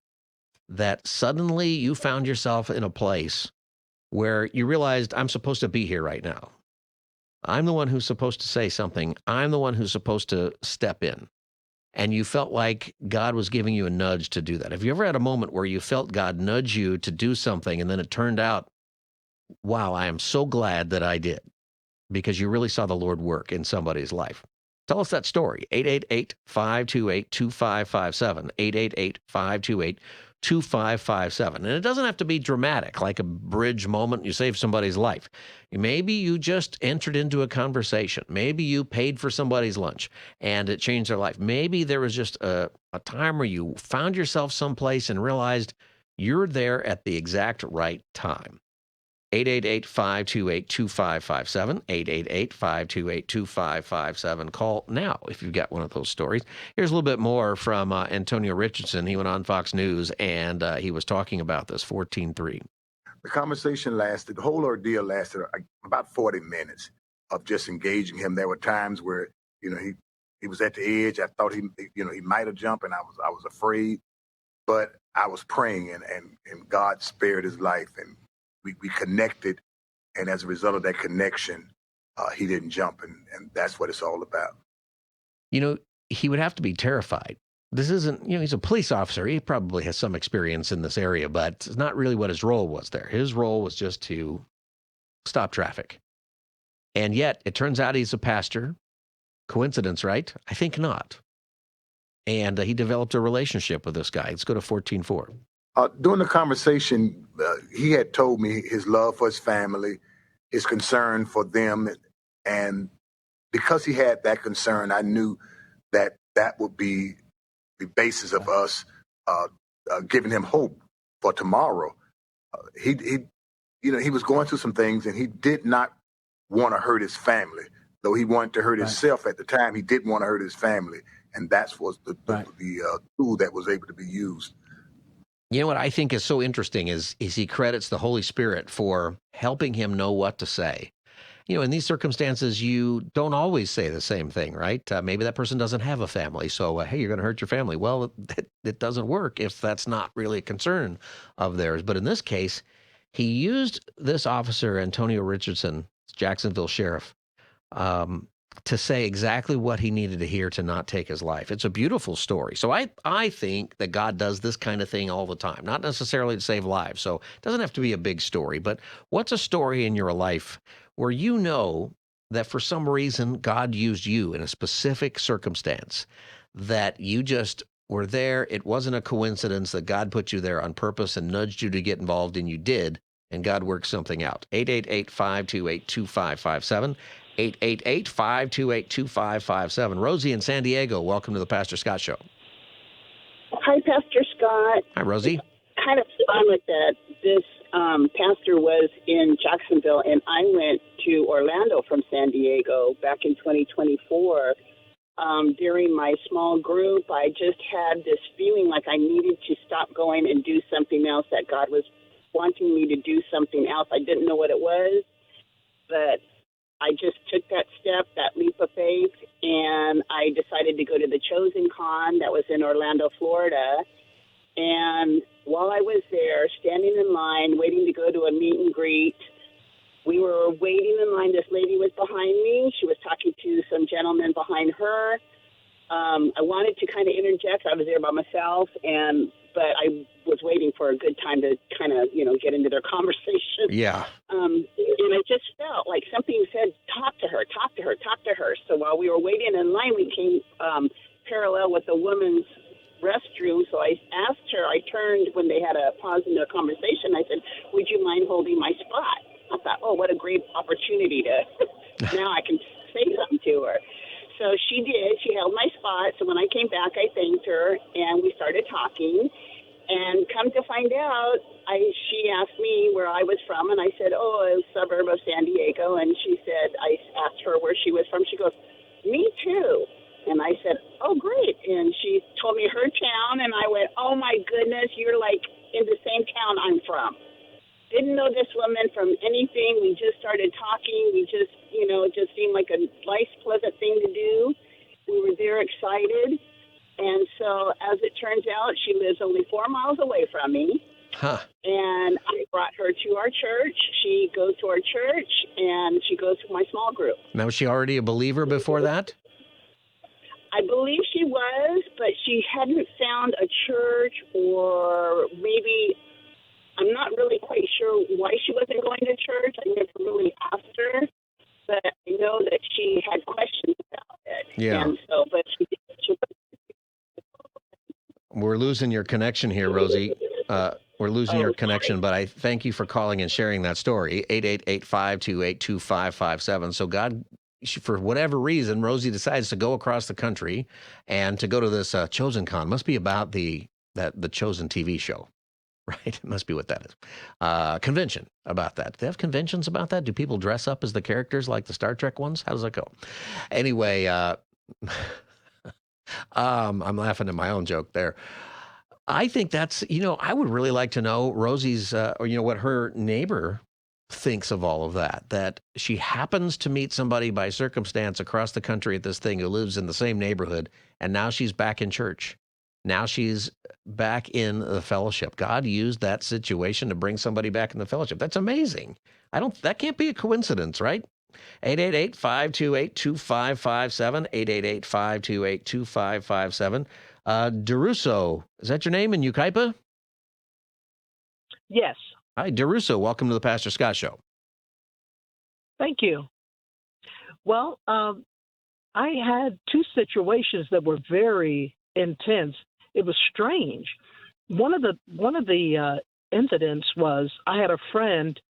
that suddenly you found yourself in a place where you realized, I'm supposed to be here right now. I'm the one who's supposed to say something. I'm the one who's supposed to step in. And you felt like God was giving you a nudge to do that. Have you ever had a moment where you felt God nudge you to do something and then it turned out, wow, I am so glad that I did, because you really saw the Lord work in somebody's life? Tell us that story. 888-528-2557, 888-528-2557. And it doesn't have to be dramatic, like a bridge moment, you save somebody's life. Maybe you just entered into a conversation. Maybe you paid for somebody's lunch and it changed their life. Maybe there was just a time where you found yourself someplace and realized you're there at the exact right time. 888-528-2557, 888-528-2557. Call now if you've got one of those stories. Here's a little bit more from Antonio Richardson. He went on Fox News, and he was talking about this, 14.3. The conversation lasted, the whole ordeal lasted about 40 minutes of just engaging him. There were times where, he was at the edge. I thought he might have jumped, and I was afraid, but I was praying, and God spared his life, and we connected, and as a result of that connection, he didn't jump, and that's what it's all about. He would have to be terrified. This isn't, he's a police officer. He probably has some experience in this area, but it's not really what his role was there. His role was just to stop traffic. And yet, it turns out he's a pastor. Coincidence, right? I think not. And he developed a relationship with this guy. Let's go to 14.4. During the conversation, he had told me his love for his family, his concern for them. And because he had that concern, I knew that would be the basis of us giving him hope for tomorrow. He was going through some things, and he did not want to hurt his family. Though he wanted to hurt himself at the time, he didn't want to hurt his family. And that was the tool that was able to be used. You know what I think is so interesting is he credits the Holy Spirit for helping him know what to say. In these circumstances, you don't always say the same thing, right? Maybe that person doesn't have a family, so, hey, you're going to hurt your family. Well, it doesn't work if that's not really a concern of theirs. But in this case, he used this officer, Antonio Richardson, Jacksonville sheriff, to say exactly what he needed to hear to not take his life. It's a beautiful story. So I think that God does this kind of thing all the time, not necessarily to save lives. So it doesn't have to be a big story, but what's a story in your life where you know that for some reason God used you in a specific circumstance, that you just were there, it wasn't a coincidence, that God put you there on purpose and nudged you to get involved, and you did, and God worked something out? 888-528-2557. 888-528-2557. Rosie in San Diego, welcome to the Pastor Scott Show. Hi, Pastor Scott. Hi, Rosie. Kind of fun with that. This pastor was in Jacksonville, and I went to Orlando from San Diego back in 2024. During my small group, I just had this feeling like I needed to stop going and do something else, that God was wanting me to do something else. I didn't know what it was, but I just took that step, that leap of faith, and I decided to go to the Chosen Con that was in Orlando, Florida. And while I was there, standing in line, waiting to go to a meet and greet, we were waiting in line. This lady was behind me. She was talking to some gentlemen behind her. I wanted to kind of interject. I was there by myself, but I was waiting for a good time to kind of, get into their conversation. Yeah. And I just felt like something said, talk to her. So while we were waiting in line, we came parallel with a woman's restroom. So I asked her, I turned when they had a pause in their conversation. I said, would you mind holding my spot? I thought, oh, what a great opportunity to, now I can say something to her. So she did. She held my spot. So when I came back, I thanked her, and we started talking. And come to find out, she asked me where I was from, and I said, a suburb of San Diego. And she said, I asked her where she was from. She goes, me too. And I said, oh, great. And she told me her town, and I went, oh, my goodness, you're like in the same town I'm from. Didn't know this woman from anything. We just started talking. We just, it just seemed like a nice, pleasant thing to do. We were there excited. And so, as it turns out, she lives only 4 miles away from me. Huh. And I brought her to our church. She goes to our church, and she goes to my small group. Now, was she already a believer before that? I believe she was, but she hadn't found a church, or maybe I'm not really quite sure why she wasn't going to church. I never really asked her, but I know that she had questions about it. Yeah. And so, but she We're losing your connection here, Rosie. We're losing your connection, but I thank you for calling and sharing that story. 888-528-2557. So God, for whatever reason, Rosie decides to go across the country and to go to this Chosen Con. Must be about the Chosen TV show, right? It must be what that is. Convention about that. Do they have conventions about that? Do people dress up as the characters like the Star Trek ones? How does that go? Anyway, I'm laughing at my own joke there. I think that's, I would really like to know Rosie's, what her neighbor thinks of all of that, that she happens to meet somebody by circumstance across the country at this thing who lives in the same neighborhood, and now she's back in church. Now she's back in the fellowship. God used that situation to bring somebody back in the fellowship. That's amazing. That can't be a coincidence, right? 888-528-2557, 888-528-2557. DeRusso, is that your name in Yucaipa? Yes. Hi, DeRusso. Welcome to the Pastor Scott Show. Thank you. Well, I had two situations that were very intense. It was strange. One of the incidents was I had a friend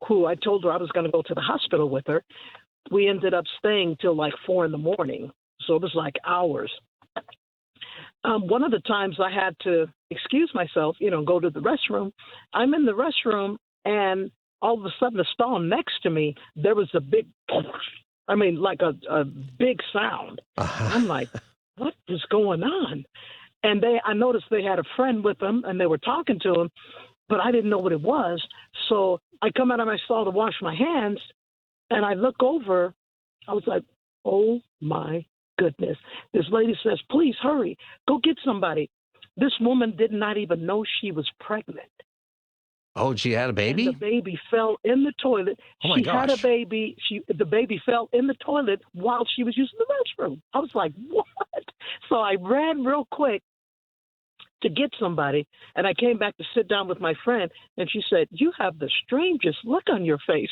who I told her I was going to go to the hospital with her. We ended up staying till like 4 a.m, so it was like hours. One of the times I had to excuse myself, go to the restroom. I'm in the restroom, and all of a sudden, the stall next to me, there was a big, like a big sound. I'm like, what is going on? And I noticed they had a friend with them, and they were talking to him, but I didn't know what it was. So I come out of my stall to wash my hands, and I look over. I was like, oh, my goodness. This lady says, please hurry, go get somebody. This woman did not even know she was pregnant. Oh, she had a baby? And the baby fell in the toilet. Oh my she gosh. had a baby. The baby fell in the toilet while she was using the restroom. I was like, what? So I ran real quick to get somebody, and I came back to sit down with my friend, and she said, you have the strangest look on your face.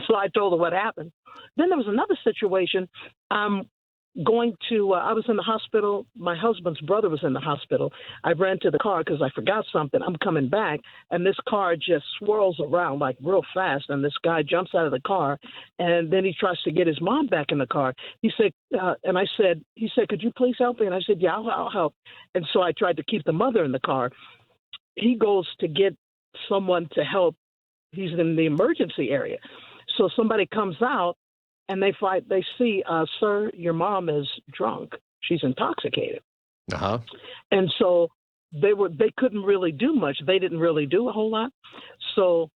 So I told her what happened. Then there was another situation. I was in the hospital. My husband's brother was in the hospital. I ran to the car because I forgot something. I'm coming back, and this car just swirls around like real fast, and this guy jumps out of the car, and then he tries to get his mom back in the car. He said, could you please help me? And I said, yeah, I'll help. And so I tried to keep the mother in the car. He goes to get someone to help. He's in the emergency area. So somebody comes out, and they see, sir, your mom is drunk. She's intoxicated. Uh-huh. And so they couldn't really do much. They didn't really do a whole lot. So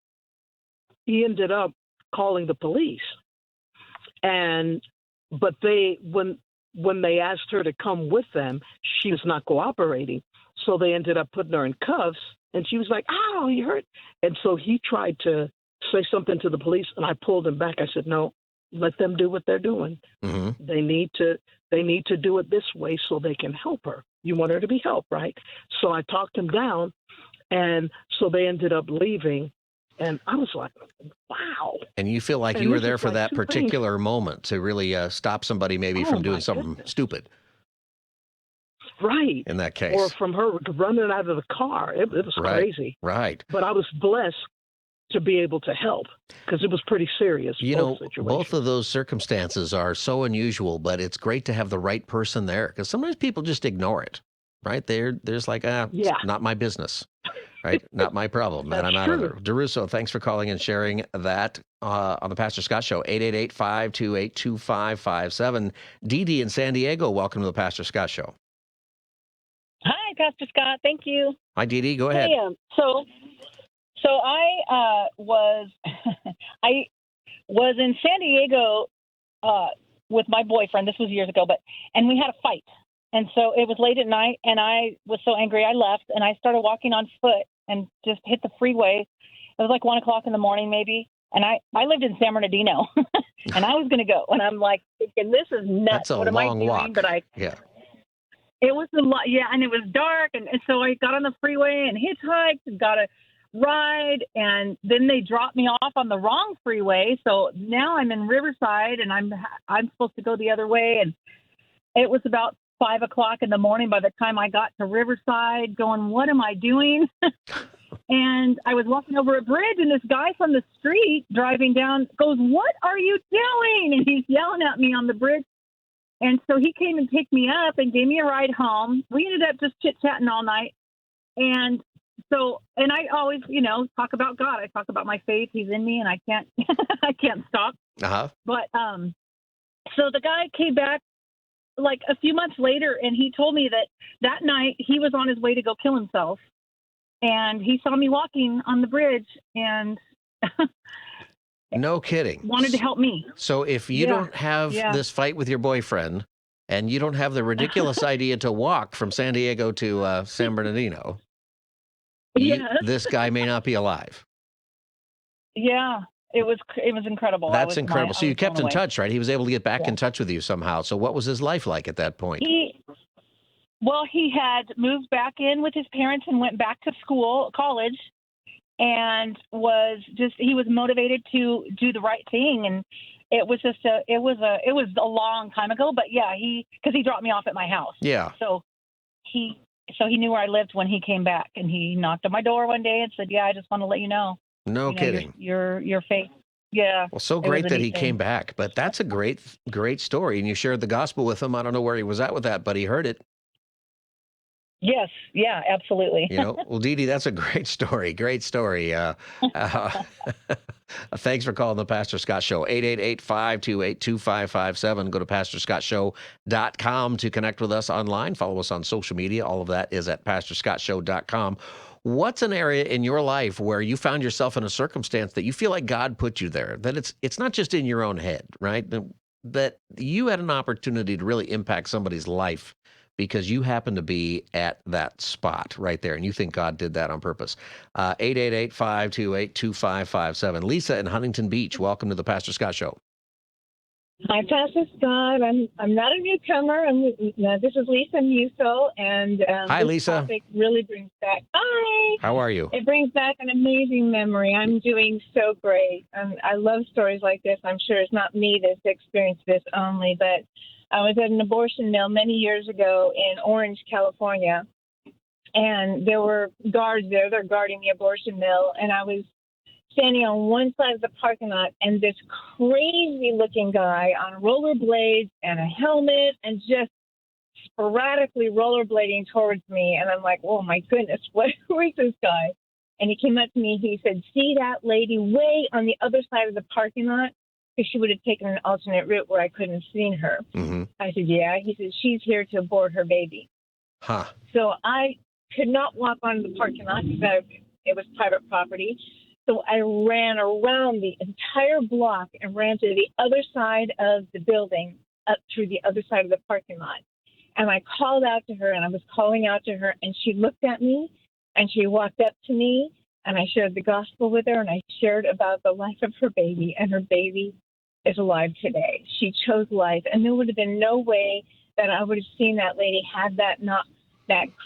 he ended up calling the police. But when they asked her to come with them, she was not cooperating. So they ended up putting her in cuffs, and she was like, ow, you hurt. And so he tried to say something to the police, and I pulled him back. I said, no. Let them do what they're doing. Mm-hmm. They need to do it this way so they can help her. You want her to be helped, right? So I talked them down, and so they ended up leaving. And I was like, wow. And you feel like you were there for that particular moment to really stop somebody maybe from doing something stupid. Right. In that case. Or from her running out of the car. It was crazy. Right. But I was blessed to be able to help because it was pretty serious. Both of those circumstances are so unusual, but it's great to have the right person there because sometimes people just ignore it, right? There's like, it's not my business, right? Not my problem, and I'm out of there. DeRusso, thanks for calling and sharing that on the Pastor Scott Show, 888-528-2557. Dee Dee in San Diego, welcome to the Pastor Scott Show. Hi, Pastor Scott. Thank you. Hi, Dee Dee. Go ahead. Hey, So I was I was in San Diego with my boyfriend. This was years ago, and we had a fight. And so it was late at night, and I was so angry I left, and I started walking on foot and just hit the freeway. It was like 1 o'clock in the morning maybe, and I lived in San Bernardino, and I was going to go. And I'm like, thinking, this is nuts. That's a long walk. But it was a lot, and it was dark, and so I got on the freeway and hitchhiked and got a ride, and then they dropped me off on the wrong freeway. So now I'm in Riverside, and I'm supposed to go the other way. And it was about 5 o'clock in the morning by the time I got to Riverside, going, what am I doing? And I was walking over a bridge, and this guy from the street driving down goes, what are you doing? And he's yelling at me on the bridge. And so he came and picked me up and gave me a ride home. We ended up just chit-chatting all night. And so, and I always, talk about God. I talk about my faith. He's in me, and I can't stop. Uh-huh. But so the guy came back like a few months later, and he told me that night he was on his way to go kill himself, and he saw me walking on the bridge and No kidding. wanted to help me. So if you don't have this fight with your boyfriend and you don't have the ridiculous idea to walk from San Diego to San Bernardino, this guy may not be alive. Yeah, it was incredible. That's incredible. So you kept in away. touch, right? He was able to get back in touch with you somehow. So what was his life like at that point? He had moved back in with his parents and went back to college, and he was motivated to do the right thing. And it was a long time ago, but yeah, because he dropped me off at my house. Yeah. So he knew where I lived when he came back, and he knocked on my door one day and said, "Yeah, I just want to let you know." No kidding. Your faith. Yeah. Well, so great that he came back. But that's a great story. And you shared the gospel with him. I don't know where he was at with that, but he heard it. Yes. Yeah, absolutely. Well, Dee Dee, that's a great story. Great story. Thanks for calling the Pastor Scott Show. 888-528-2557. Go to pastorscottshow.com to connect with us online. Follow us on social media. All of that is at pastorscottshow.com. What's an area in your life where you found yourself in a circumstance that you feel like God put you there, that it's not just in your own head, right? That you had an opportunity to really impact somebody's life because you happen to be at that spot right there, and you think God did that on purpose. 888-528-2557. Lisa in Huntington Beach, welcome to the Pastor Scott Show. Hi, Pastor Scott. I'm not a newcomer. This is Lisa Musso, and Hi, this Lisa. topic really brings back. Hi. How are you? It brings back an amazing memory. I'm doing so great. I love stories like this. I'm sure it's not me that's experienced this only, but I was at an abortion mill many years ago in Orange, California, and there were guards there. They're guarding the abortion mill, and I was standing on one side of the parking lot, and this crazy-looking guy on rollerblades and a helmet and just sporadically rollerblading towards me. And I'm like, oh, my goodness, who is this guy? And he came up to me. He said, "See that lady way on the other side of the parking lot?" Because she would have taken an alternate route where I couldn't have seen her. Mm-hmm. I said, "Yeah." He said, "She's here to abort her baby." Huh. So I could not walk onto the parking lot because it was private property. So I ran around the entire block and ran to the other side of the building, up through the other side of the parking lot. And I called out to her, and I was calling out to her, and she looked at me, and she walked up to me, and I shared the gospel with her, and I shared about the life of her baby, and her baby is alive today. She chose life, and there would have been no way that I would have seen that lady had that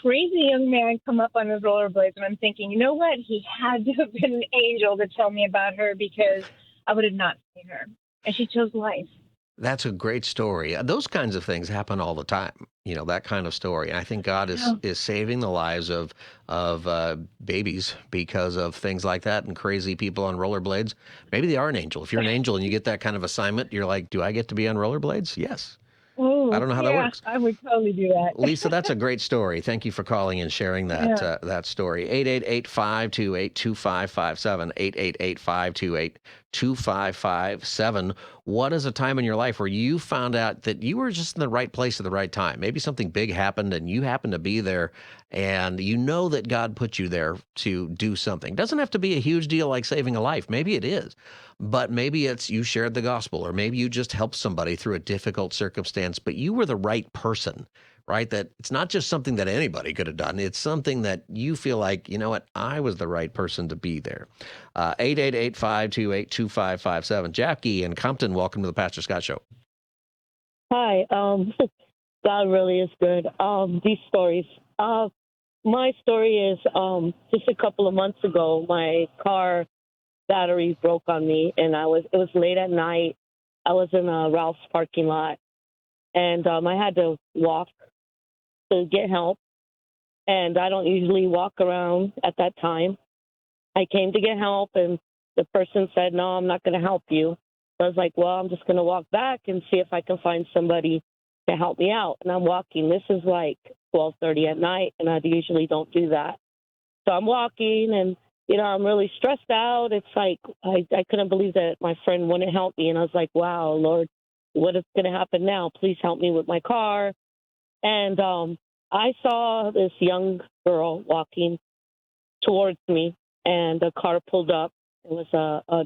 crazy young man come up on his rollerblades. And I'm thinking, you know what? He had to have been an angel to tell me about her, because I would have not seen her. And she chose life. That's a great story. Those kinds of things happen all the time, that kind of story. And I think God is saving the lives of babies because of things like that and crazy people on rollerblades. Maybe they are an angel. If you're an angel and you get that kind of assignment, you're like, do I get to be on rollerblades? Yes. Ooh, I don't know how that works. I would totally do that. Lisa, that's a great story. Thank you for calling and sharing that that story. 888-528-2557. 888-528-2557. What is a time in your life where you found out that you were just in the right place at the right time? Maybe something big happened and you happened to be there, and you know that God put you there to do something. It doesn't have to be a huge deal like saving a life. Maybe it is. But maybe it's you shared the gospel, or maybe you just helped somebody through a difficult circumstance, but you were the right person, right? That it's not just something that anybody could have done. It's something that you feel like, you know what, I was the right person to be there. 888-528-2557. Jackie in Compton, welcome to the Pastor Scott Show. Hi. God really is good. These stories. My story is just a couple of months ago, my car battery broke on me, and it was late at night. I was in a Ralph's parking lot, and I had to walk to get help, and I don't usually walk around at that time. I came to get help, and the person said, "No, I'm not going to help you." So I was like, well, I'm just going to walk back and see if I can find somebody to help me out. And I'm walking. This is like 12:30 at night, and I usually don't do that. So I'm walking, and I'm really stressed out. It's like I couldn't believe that my friend wouldn't help me. And I was like, wow, Lord, what is going to happen now? Please help me with my car. And I saw this young girl walking towards me, and a car pulled up. It was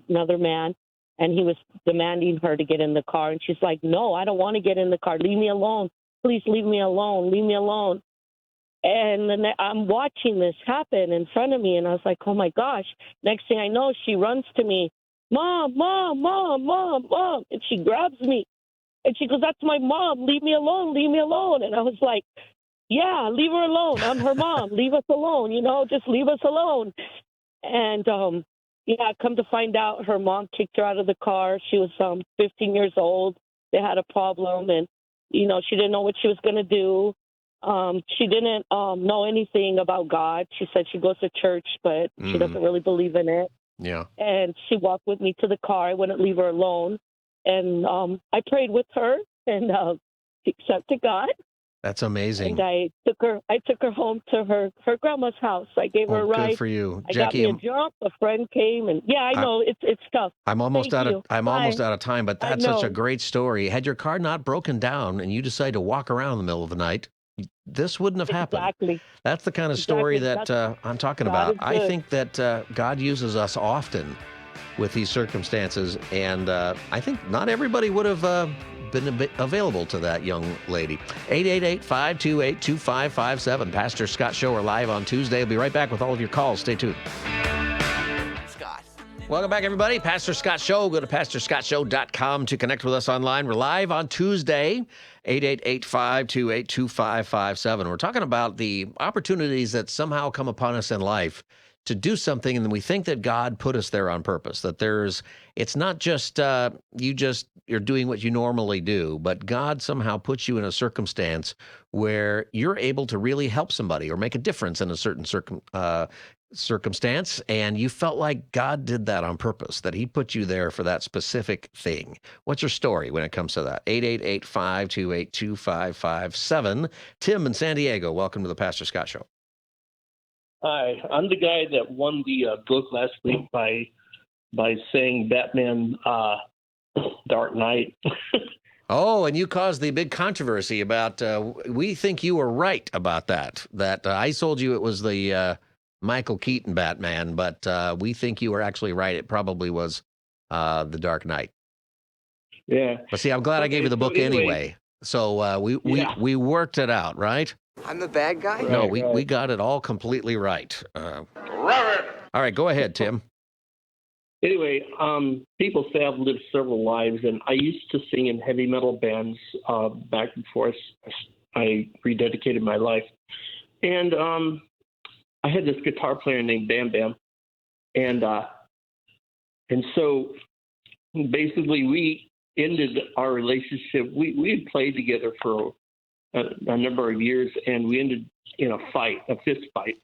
another man, and he was demanding her to get in the car. And she's like, no, I don't want to get in the car. Leave me alone. Please leave me alone. Leave me alone. And then I'm watching this happen in front of me, and I was like, oh, my gosh. Next thing I know, she runs to me, Mom, Mom, Mom, Mom, Mom. And she grabs me, and she goes, that's my mom. Leave me alone. Leave me alone. And I was like, yeah, leave her alone. I'm her mom. Leave us alone. Just leave us alone. And, come to find out, her mom kicked her out of the car. She was 15 years old. They had a problem, and, she didn't know what she was going to do. She didn't know anything about God. She said she goes to church, but she doesn't really believe in it. Yeah. And she walked with me to the car. I wouldn't leave her alone. And I prayed with her, and she accepted God. That's amazing. And I took her home to her grandma's house. I gave her a ride. Good for you, I Jackie. got me a jump. A friend came, and I know it's tough. I'm almost Thank out you. of almost out of time, but that's such a great story. Had your car not broken down and you decide to walk around in the middle of the night, this wouldn't have happened. Exactly. That's the kind of story that I'm talking about. is I good. think that God uses us often with these circumstances, and I think not everybody would have been available to that young lady. 888-528-2557. Pastor Scott Show. We're live on Tuesday. We'll be right back with all of your calls. Stay tuned. Welcome back, everybody. Pastor Scott Show. Go to pastorscottshow.com to connect with us online. We're live on Tuesday, 888-528-2557. We're talking about the opportunities that somehow come upon us in life to do something, and we think that God put us there on purpose, that it's not just you're doing what you normally do, but God somehow puts you in a circumstance where you're able to really help somebody or make a difference in a certain circumstance, and you felt like God did that on purpose, that he put you there for that specific thing. What's your story when it comes to that? 888-528-2557. Tim in San Diego, welcome to the Pastor Scott Show. Hi, I'm the guy that won the book last week by saying Batman Dark Knight. Oh, and you caused the big controversy about, we think you were right about that I sold you it was the Michael Keaton Batman, but we think you were actually right. It probably was the Dark Knight. Yeah. But see, I'm glad I gave you the book anyway. So we worked it out, right? I'm the bad guy? No, we got it all completely right. All right, go ahead, Tim. Anyway, people say I've lived several lives, and I used to sing in heavy metal bands back before I rededicated my life. And I had this guitar player named Bam Bam, and so basically we ended our relationship. We had played together for a number of years, and we ended in a fist fight.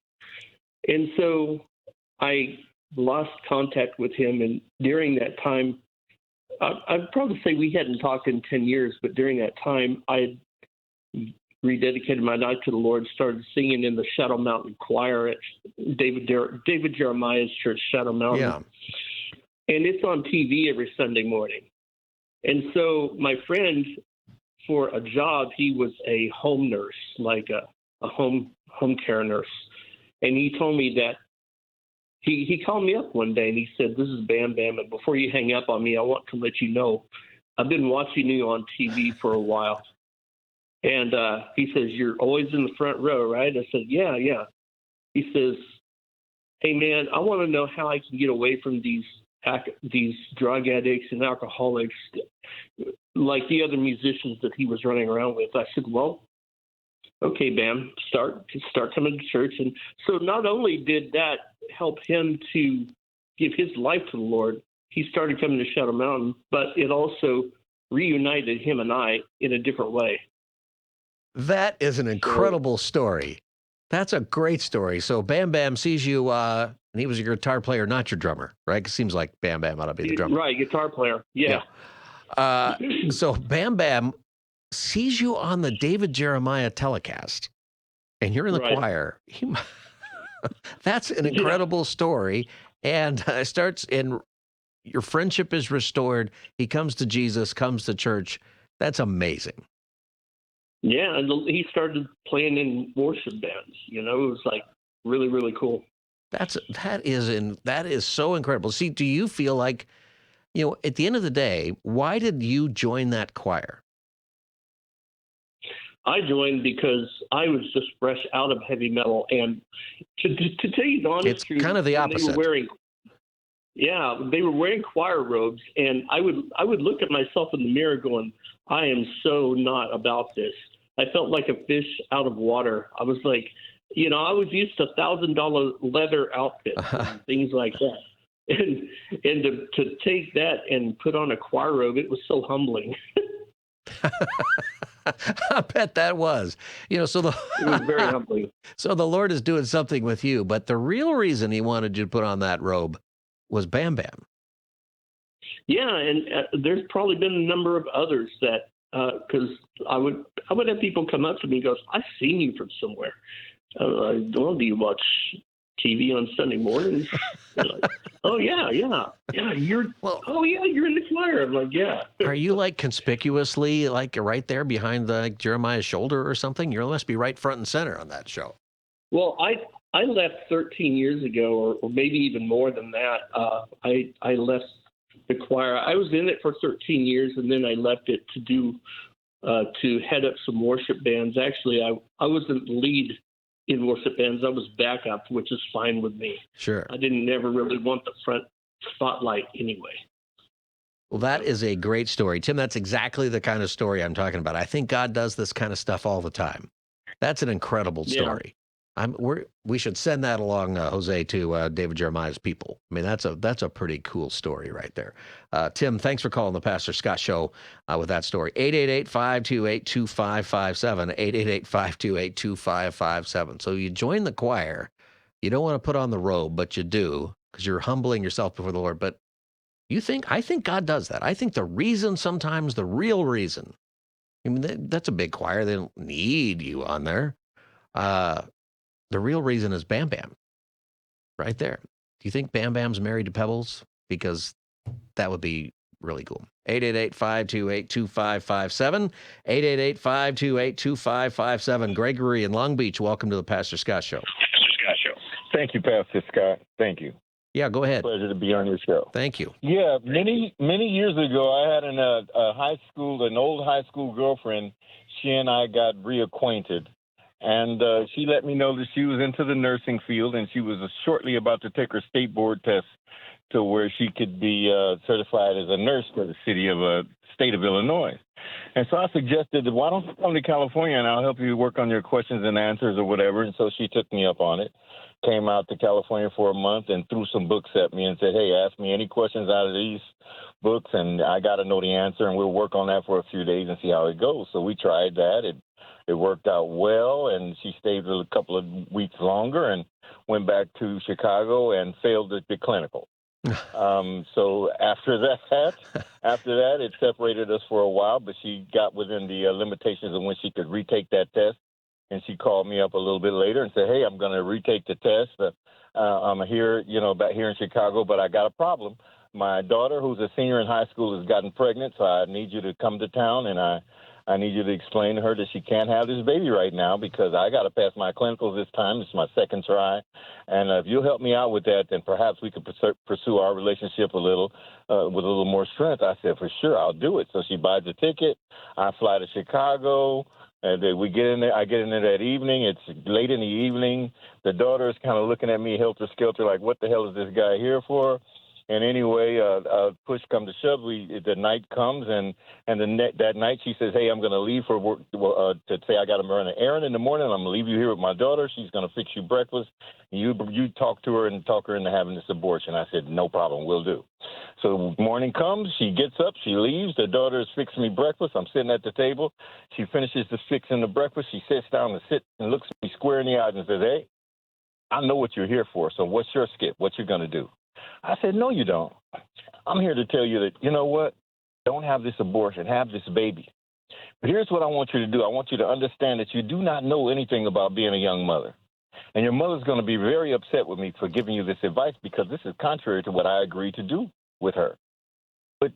And so I lost contact with him, and during that time, I'd probably say we hadn't talked in 10 years, but during that time, I had rededicated my life to the Lord, started singing in the Shadow Mountain Choir at David Jeremiah's church, Shadow Mountain. Yeah. And it's on TV every Sunday morning. And so my friend, for a job, he was a home nurse, like a home care nurse. And he told me that he called me up one day and he said, "This is Bam Bam, and before you hang up on me, I want to let you know I've been watching you on TV for a while." And he says, "You're always in the front row, right?" I said, Yeah. He says, "Hey, man, I want to know how I can get away from these drug addicts and alcoholics like the other musicians that he was running around with." I said, "Well, okay, Bam, start coming to church." And so not only did that help him to give his life to the Lord, he started coming to Shadow Mountain, but it also reunited him and I in a different way. That is an incredible story. That's a great story. So Bam Bam sees you, and he was your guitar player, not your drummer, right? It seems like Bam Bam ought to be the drummer. Right, guitar player, yeah. So Bam Bam sees you on the David Jeremiah telecast, and you're in the choir. That's an incredible story. And your friendship is restored. He comes to Jesus, comes to church. That's amazing. Yeah, and he started playing in worship bands. You know, it was like really, really cool. That is so incredible. See, do you feel like, at the end of the day, why did you join that choir? I joined because I was just fresh out of heavy metal, and to tell you the honest truth, it's kind of the opposite. They were wearing choir robes, and I would look at myself in the mirror, going, "I am so not about this." I felt like a fish out of water. I was like, I was used to $1,000 leather outfits and things like that, and to take that and put on a choir robe, it was so humbling. I bet that was. It was very humbling. So the Lord is doing something with you, but the real reason he wanted you to put on that robe was Bam Bam. Yeah, and there's probably been a number of others that, because I would have people come up to me and go, "I've seen you from somewhere." Do you watch TV on Sunday mornings? Like, oh yeah, you're in the choir. I'm like, yeah. Are you like conspicuously like right there behind Jeremiah's shoulder or something? You must be right front and center on that show. Well, I left 13 years ago, or maybe even more than that. I left the choir. I was in it for 13 years, and then I left it to head up some worship bands. Actually, I wasn't lead in worship bands. I was backup, which is fine with me. Sure. I didn't never really want the front spotlight anyway. Well, that is a great story. Tim, that's exactly the kind of story I'm talking about. I think God does this kind of stuff all the time. That's an incredible story. We should send that along, Jose, to David Jeremiah's people. I mean, that's a pretty cool story right there. Tim, thanks for calling the Pastor Scott Show with that story. 888-528-2557, 888-528-2557. So you join the choir. You don't want to put on the robe, but you do because you're humbling yourself before the Lord. But I think God does that. I think the real reason, I mean, that's a big choir. They don't need you on there. The real reason is Bam Bam right there. Do you think Bam Bam's married to Pebbles? Because that would be really cool. 888-528-2557, 888-528-2557. Gregory in Long Beach, welcome to the Pastor Scott Show. Thank you, Pastor Scott. Thank you. Yeah, go ahead. Pleasure to be on your show. Thank you. Yeah, many years ago, I had an old high school girlfriend. She and I got reacquainted. And she let me know that she was into the nursing field, and she was shortly about to take her state board test to where she could be certified as a nurse for the state of Illinois. And so I suggested, why don't you come to California and I'll help you work on your questions and answers or whatever. And so she took me up on it, came out to California for a month and threw some books at me and said, "Hey, ask me any questions out of these books, and I got to know the answer, and we'll work on that for a few days and see how it goes." So we tried that. It worked out well, and she stayed a couple of weeks longer and went back to Chicago and failed at the clinical. So after that, it separated us for a while, but she got within the limitations of when she could retake that test. And she called me up a little bit later and said, "Hey, I'm going to retake the test. I'm here, back here in Chicago, but I got a problem. My daughter, who's a senior in high school, has gotten pregnant, so I need you to come to town, and I need you to explain to her that she can't have this baby right now because I got to pass my clinicals this time. It's my second try. And if you'll help me out with that, then perhaps we could pursue our relationship a little with a little more strength." I said, "For sure, I'll do it." So she buys a ticket. I fly to Chicago. And we get in there. I get in there that evening. It's late in the evening. The daughter is kind of looking at me helter-skelter like, what the hell is this guy here for? And anyway, push comes to shove. The night comes, and that night she says, "Hey, I'm going to leave for work to say I got to run an errand in the morning. I'm going to leave you here with my daughter. She's going to fix you breakfast. You talk to her and talk her into having this abortion." I said, "No problem, we'll do." So morning comes, she gets up, she leaves. The daughter is fixing me breakfast. I'm sitting at the table. She finishes the fixing the breakfast. She sits down and looks me square in the eyes and says, "Hey, I know what you're here for. So what's your skip? What you going to do?" I said, "No, you don't. I'm here to tell you that, you know what? Don't have this abortion. Have this baby. But here's what I want you to do. I want you to understand that you do not know anything about being a young mother. And your mother's going to be very upset with me for giving you this advice because this is contrary to what I agreed to do with her. but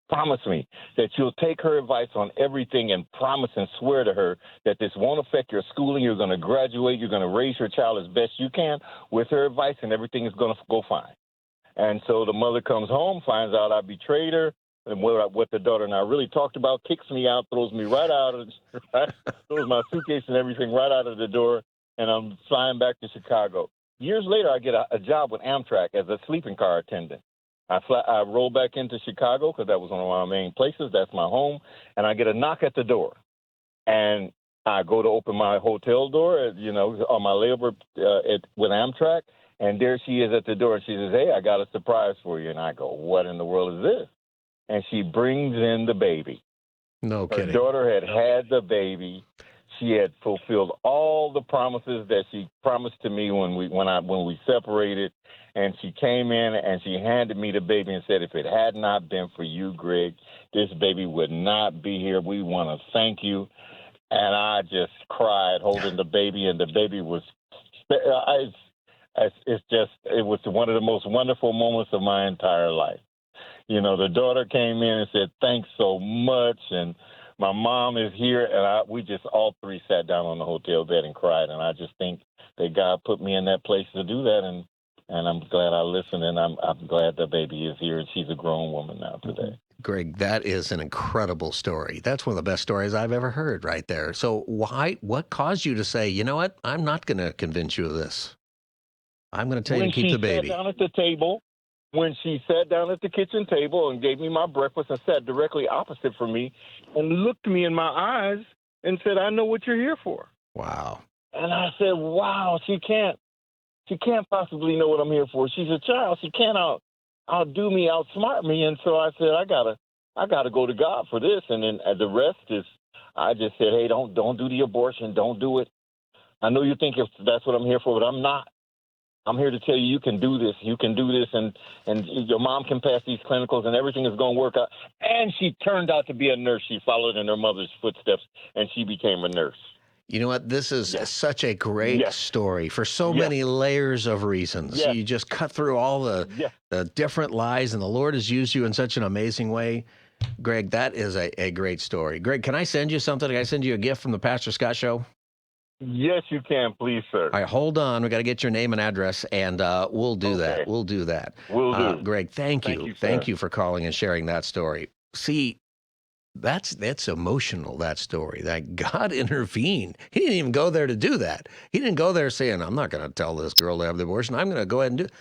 promise me that you'll take her advice on everything and promise and swear to her that this won't affect your schooling. You're going to graduate. You're going to raise your child as best you can with her advice, and everything is going to go fine. And so the mother comes home, finds out I betrayed her, and what the daughter and I really talked about, kicks me out, throws me right out of, throws my suitcase and everything right out of the door, and I'm flying back to Chicago. Years later, I get a job with Amtrak as a sleeping car attendant. I roll back into Chicago because that was one of my main places. That's my home. And I get a knock at the door. And I go to open my hotel door, on my layover with Amtrak. And there she is at the door. And she says, "Hey, I got a surprise for you." And I go, "What in the world is this?" And she brings in the baby. No kidding. Her daughter had the baby. She had fulfilled all the promises that she promised to me when we separated. And she came in and she handed me the baby and said, "If it had not been for you, Greg, this baby would not be here. We want to thank you." And I just cried holding the baby, and the baby was it was one of the most wonderful moments of my entire life. The daughter came in and said, "Thanks so much." And my mom is here, and we just all three sat down on the hotel bed and cried. And I just think that God put me in that place to do that, and I'm glad I listened, and I'm glad the baby is here, and she's a grown woman now today. Greg, that is an incredible story. That's one of the best stories I've ever heard right there. So what caused you to say, you know what, I'm not going to convince you of this. I'm going to tell you to keep the baby. When she sat down at the kitchen table and gave me my breakfast and sat directly opposite from me and looked me in my eyes and said, "I know what you're here for." Wow. And I said, wow, she can't possibly know what I'm here for. She's a child. She can't outdo me, outsmart me. And so I said, I gotta go to God for this. And then the rest is, I just said, "Hey, don't do the abortion. Don't do it. I know you think if that's what I'm here for, but I'm not. I'm here to tell you, you can do this. You can do this, and your mom can pass these clinicals, and everything is going to work out." And she turned out to be a nurse. She followed in her mother's footsteps, and she became a nurse. You know what? This is such a great story for so many layers of reasons. You just cut through all the different lies, and the Lord has used you in such an amazing way. Greg, that is a great story. Greg, can I send you something? Can I send you a gift from the Pastor Scott Show? Yes, you can, please, sir. All right, hold on. We got to get your name and address, and we'll do that. We'll do that. We'll do. Greg, thank you. Thank you for calling and sharing that story. See, that's emotional, that story, that God intervened. He didn't even go there to do that. He didn't go there saying, "I'm not going to tell this girl to have the abortion. I'm going to go ahead and do it."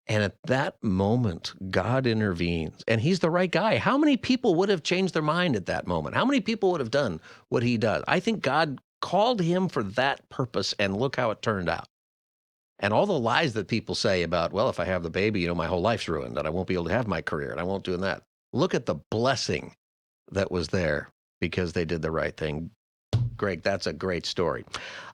And at that moment, God intervenes, and he's the right guy. How many people would have changed their mind at that moment? How many people would have done what he does? I think God called him for that purpose, and look how it turned out. And all the lies that people say about, well, if I have the baby, my whole life's ruined, and I won't be able to have my career, and I won't do that. Look at the blessing that was there because they did the right thing. Greg, that's a great story.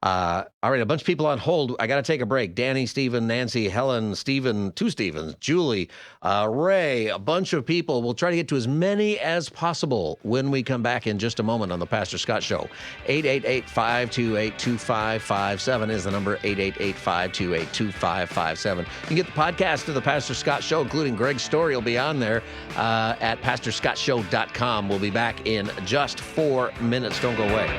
All right, a bunch of people on hold. I got to take a break. Danny, Stephen, Nancy, Helen, Stephen, two Stephens, Julie, Ray, a bunch of people. We'll try to get to as many as possible when we come back in just a moment on the Pastor Scott Show. 888-528-2557 is the number, 888-528-2557. You can get the podcast of the Pastor Scott Show, including Greg's story, will be on there at pastorscottshow.com. We'll be back in just 4 minutes. Don't go away.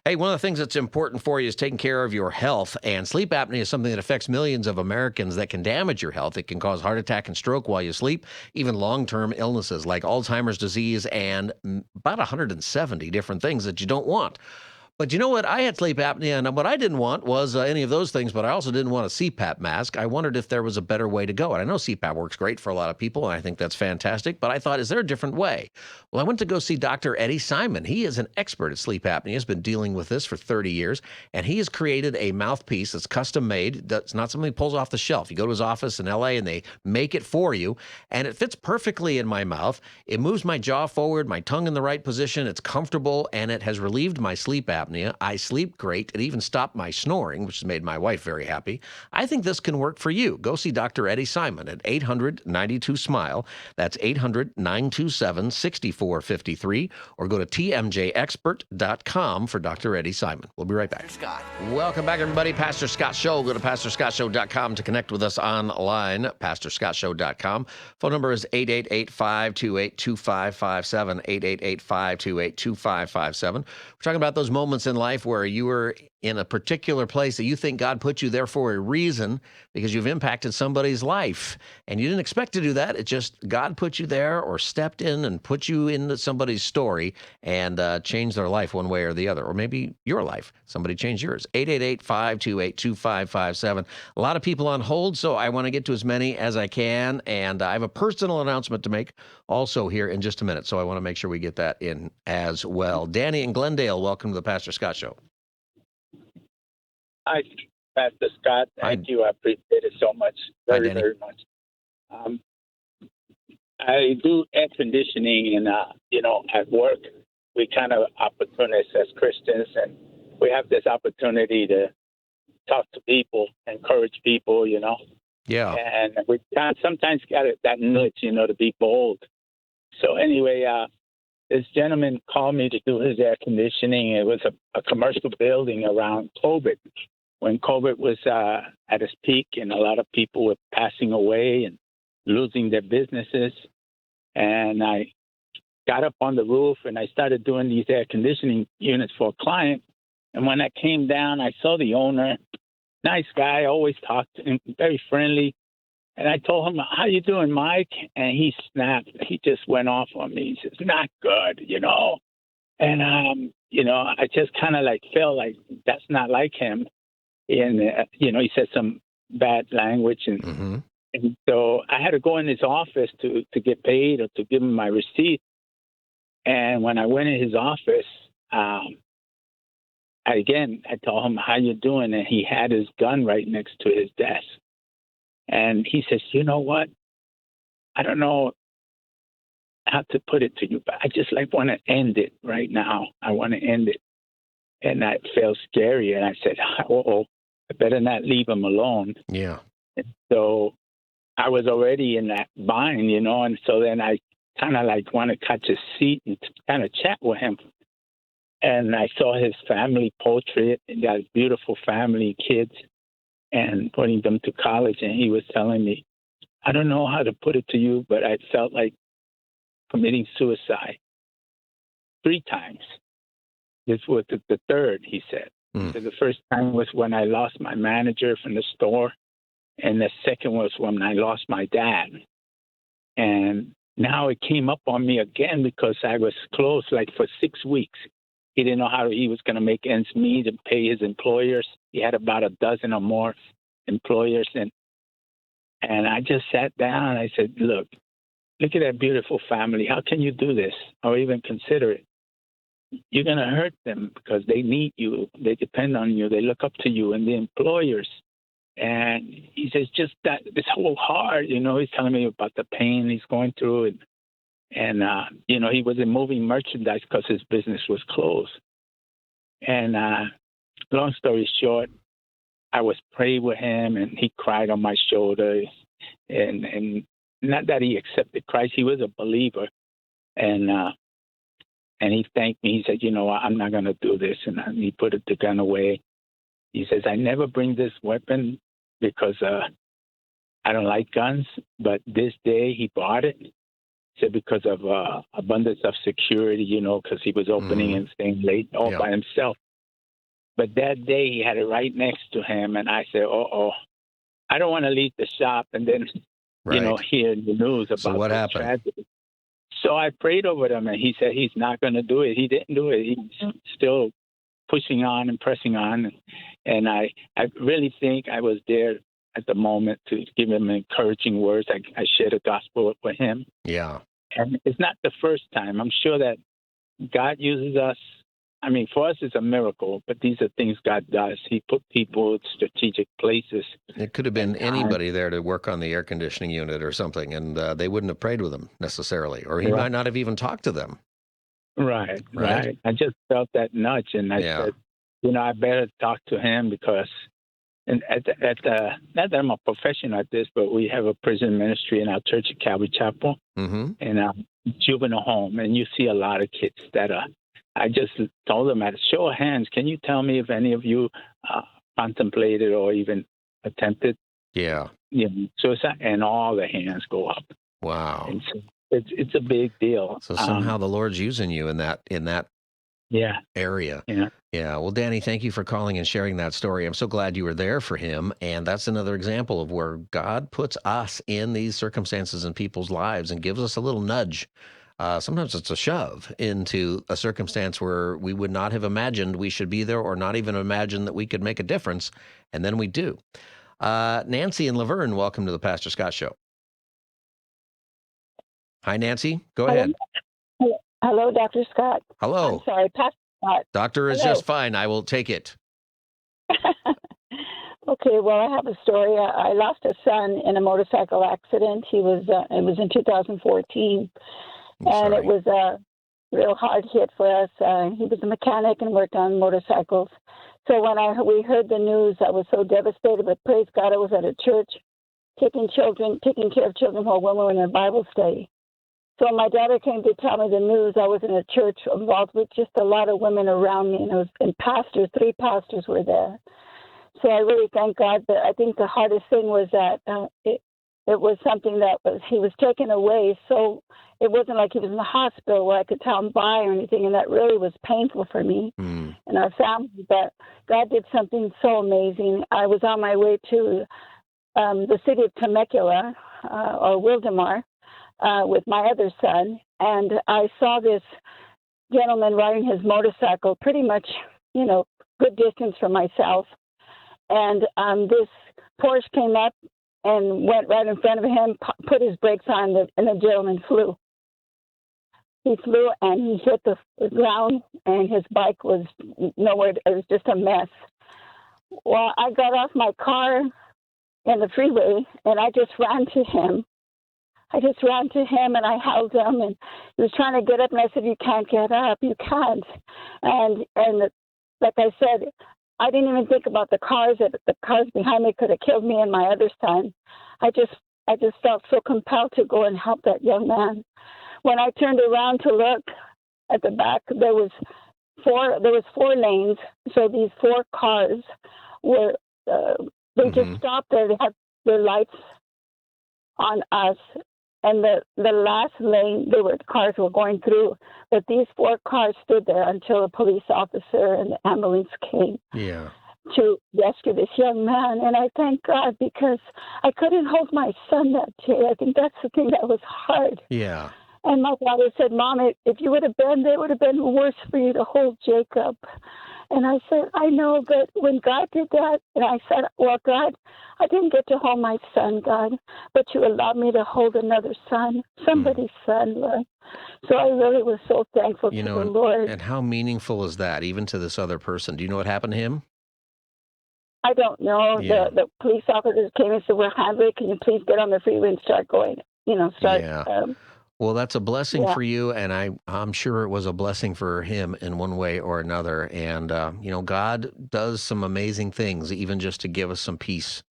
Hey, one of the things that's important for you is taking care of your health, and sleep apnea is something that affects millions of Americans that can damage your health. It can cause heart attack and stroke while you sleep, even long-term illnesses like Alzheimer's disease and about 170 different things that you don't want. But you know what? I had sleep apnea, and what I didn't want was any of those things, but I also didn't want a CPAP mask. I wondered if there was a better way to go. And I know CPAP works great for a lot of people, and I think that's fantastic, but I thought, is there a different way? Well, I went to go see Dr. Eddie Simon. He is an expert at sleep apnea. He's been dealing with this for 30 years, and he has created a mouthpiece that's custom-made. That's not something he pulls off the shelf. You go to his office in L.A., and they make it for you, and it fits perfectly in my mouth. It moves my jaw forward, my tongue in the right position. It's comfortable, and it has relieved my sleep apnea. apnea. I sleep great. It even stopped my snoring, which has made my wife very happy. I think this can work for you. Go see Dr. Eddie Simon at 800-92-SMILE. That's 800-927-6453. Or go to tmjexpert.com for Dr. Eddie Simon. We'll be right back. Scott. Welcome back, everybody. Pastor Scott Show. Go to pastorscottshow.com to connect with us online. pastorscottshow.com. Phone number is 888-528-2557. 888-528-2557. We're talking about those moments in life where you were in a particular place that you think God put you there for a reason because you've impacted somebody's life. And you didn't expect to do that. It just God put you there or stepped in and put you into somebody's story and changed their life one way or the other. Or maybe your life. Somebody changed yours. 888-528-2557. A lot of people on hold, so I want to get to as many as I can. And I have a personal announcement to make also here in just a minute. So I want to make sure we get that in as well. Danny in Glendale, welcome to the Pastor Scott Show. Hi, Pastor Scott. Thank you. I appreciate it so much. Very, very much. I do air conditioning, and, at work, we kind of opportunists as Christians, and we have this opportunity to talk to people, encourage people, Yeah. And we sometimes got that nudge, to be bold. So anyway, this gentleman called me to do his air conditioning. It was a commercial building around COVID, when COVID was at its peak and a lot of people were passing away and losing their businesses. And I got up on the roof and I started doing these air conditioning units for a client. And when I came down, I saw the owner, nice guy, always talked to him, very friendly. And I told him, "How you doing, Mike?" And he snapped. He just went off on me. He says, "Not good, And, I just kind of felt like that's not like him. And, he said some bad language. And, and so I had to go in his office to get paid or to give him my receipt. And when I went in his office, I told him, "How you doing?" And he had his gun right next to his desk. And he says, "You know what? I don't know how to put it to you, but I just want to end it right now. I want to end it." And that felt scary. And I said, "Oh, I better not leave him alone." Yeah. And so I was already in that bind, and so then I kind of want to catch a seat and kind of chat with him. And I saw his family portrait. He got a beautiful family, kids, and putting them to college. And he was telling me, "I don't know how to put it to you, but I felt like committing suicide 3 times. This was the third," he said. So the first time was when I lost my manager from the store. And the second was when I lost my dad. And now it came up on me again because I was closed for 6 weeks. He didn't know how he was going to make ends meet and pay his employers. He had about a dozen or more employers. And I just sat down and I said, look at that beautiful family. How can you do this or even consider it? You're going to hurt them because they need you. They depend on you. They look up to you and the employers. And he says, just that this whole heart, he's telling me about the pain he's going through. And he wasn't moving merchandise because his business was closed. And long story short, I was praying with him and he cried on my shoulder. And not that he accepted Christ, he was a believer. And he thanked me. He said, I'm not going to do this. And he put the gun away. He says, I never bring this weapon because I don't like guns. But this day he bought it. He said because of abundance of security, because he was opening and staying late all by himself. But that day he had it right next to him. And I said, I don't want to leave the shop and then, hear the news about so what this happened? tragedy. So I prayed over him, and he said he's not going to do it. He didn't do it. He's still pushing on and pressing on. And I really think I was there at the moment to give him encouraging words. I shared the gospel with him. Yeah. And it's not the first time. I'm sure that God uses us. I mean, for us, it's a miracle, but these are things God does. He put people in strategic places. It could have been anybody there to work on the air conditioning unit or something, and they wouldn't have prayed with him necessarily, or he might not have even talked to them. Right. I just felt that nudge, and I said, I better talk to him because, and not that I'm a professional at this, but we have a prison ministry in our church at Calvary Chapel, and a juvenile home, and you see a lot of kids that are. I just told them at a show of hands, can you tell me if any of you contemplated or even attempted? Suicide, and all the hands go up. Wow. And so it's a big deal. So somehow the Lord's using you in that area. Yeah. Well, Danny, thank you for calling and sharing that story. I'm so glad you were there for him. And that's another example of where God puts us in these circumstances in people's lives and gives us a little nudge. Sometimes it's a shove into a circumstance where we would not have imagined we should be there or not even imagine that we could make a difference. And then we do. Nancy and Laverne, welcome to the Pastor Scott Show. Hi, Nancy. Go ahead. Hello, Dr. Scott. Hello. I'm sorry, Pastor Scott. Doctor is just fine. I will take it. Okay, well, I have a story. I lost a son in a motorcycle accident. It was in 2014, and it was a real hard hit for us. He was a mechanic and worked on motorcycles. So when we heard the news, I was so devastated. But praise God, I was at a church taking care of children while women were in a Bible study. So when my daughter came to tell me the news, I was in a church involved with just a lot of women around me, and pastors, 3 pastors were there. So I really thank God. But I think the hardest thing was that it was something he was taken away. So it wasn't like he was in the hospital where I could tell him bye or anything, and that really was painful for me and our family. But God did something so amazing. I was on my way to the city of Temecula or Wildemar with my other son, and I saw this gentleman riding his motorcycle pretty much, good distance from myself. And this Porsche came up and went right in front of him, put his brakes on, and the gentleman flew. He flew and he hit the ground, and his bike was nowhere. It was just a mess. Well, I got off my car in the freeway, and I just ran to him. And I held him, and he was trying to get up, and I said, "You can't get up. You can't." And like I said, I didn't even think about the cars. That the cars behind me could have killed me and my other son. I just felt so compelled to go and help that young man. When I turned around to look at the back, there was 4 lanes. So these 4 cars were they just stopped there. They had their lights on us. And the last lane, cars were going through. But these 4 cars stood there until a police officer and the ambulance came to rescue this young man. And I thank God because I couldn't hold my son that day. I think that's the thing that was hard. Yeah. And my father said, "Mom, if you would have been there, it would have been worse for you to hold Jacob." And I said, "I know, but when God did that," and I said, "Well, God, I didn't get to hold my son, God, but you allowed me to hold another son, somebody's son, Lord." So I really was so thankful to the Lord. And how meaningful is that, even to this other person? Do you know what happened to him? I don't know. Yeah. The police officers came and said, "We're handling. Can you please get on the freeway and start going?" Well, that's a blessing for you, and I'm sure it was a blessing for him in one way or another. And, God does some amazing things, even just to give us some peace,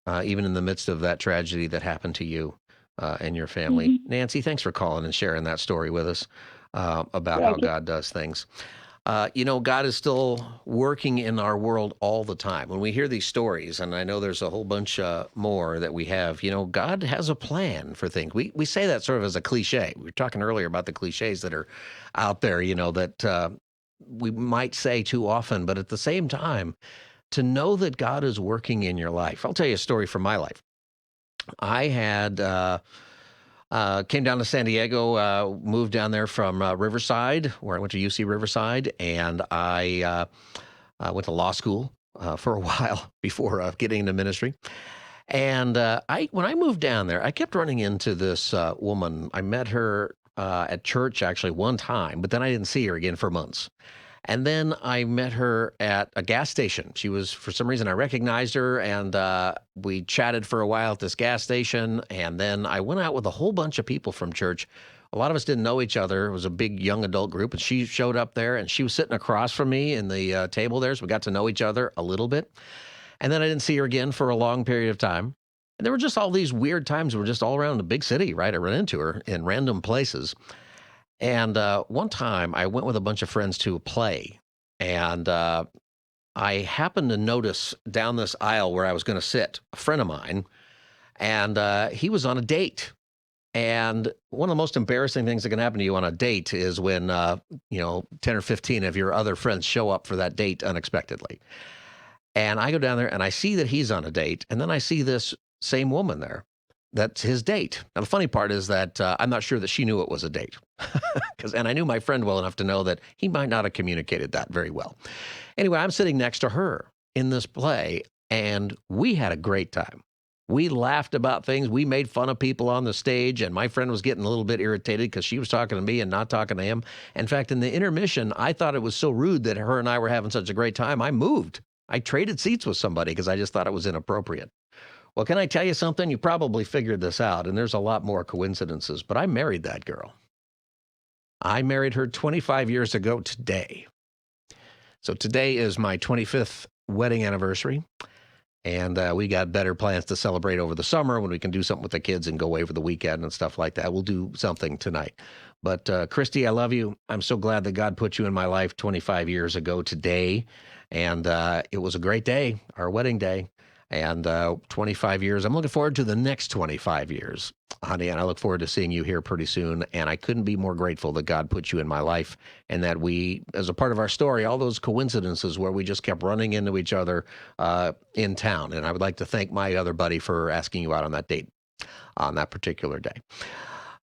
even in the midst of that tragedy that happened to you and your family. Nancy, thanks for calling and sharing that story with us about how God does things. God is still working in our world all the time. When we hear these stories, and I know there's a whole bunch more that we have, God has a plan for things. We say that sort of as a cliche. We were talking earlier about the cliches that are out there, that we might say too often, but at the same time, to know that God is working in your life. I'll tell you a story from my life. I had came down to San Diego, moved down there from Riverside, where I went to UC Riverside, and I went to law school for a while before getting into ministry. And when I moved down there, I kept running into this woman. I met her at church actually one time, but then I didn't see her again for months. And then I met her at a gas station. She was, for some reason, I recognized her, and we chatted for a while at this gas station. And then I went out with a whole bunch of people from church. A lot of us didn't know each other. It was a big young adult group, and she showed up there, and she was sitting across from me in the table there, so we got to know each other a little bit. And then I didn't see her again for a long period of time. And there were just all these weird times. We're just all around the big city, right? I ran into her in random places. And one time I went with a bunch of friends to a play, and I happened to notice down this aisle where I was going to sit a friend of mine, and he was on a date. And one of the most embarrassing things that can happen to you on a date is when, 10 or 15 of your other friends show up for that date unexpectedly. And I go down there and I see that he's on a date, and then I see this same woman there. That's his date. Now, the funny part is that I'm not sure that she knew it was a date. And I knew my friend well enough to know that he might not have communicated that very well. Anyway, I'm sitting next to her in this play, and we had a great time. We laughed about things. We made fun of people on the stage, and my friend was getting a little bit irritated because she was talking to me and not talking to him. In fact, in the intermission, I thought it was so rude that her and I were having such a great time. I moved. I traded seats with somebody because I just thought it was inappropriate. Well, can I tell you something? You probably figured this out, and there's a lot more coincidences, but I married that girl. I married her 25 years ago today. So today is my 25th wedding anniversary, and we got better plans to celebrate over the summer when we can do something with the kids and go away for the weekend and stuff like that. We'll do something tonight. But Christy, I love you. I'm so glad that God put you in my life 25 years ago today, and it was a great day, our wedding day. And 25 years. I'm looking forward to the next 25 years, honey, and I look forward to seeing you here pretty soon. And I couldn't be more grateful that God put you in my life and that we, as a part of our story, all those coincidences where we just kept running into each other in town. And I would like to thank my other buddy for asking you out on that date on that particular day.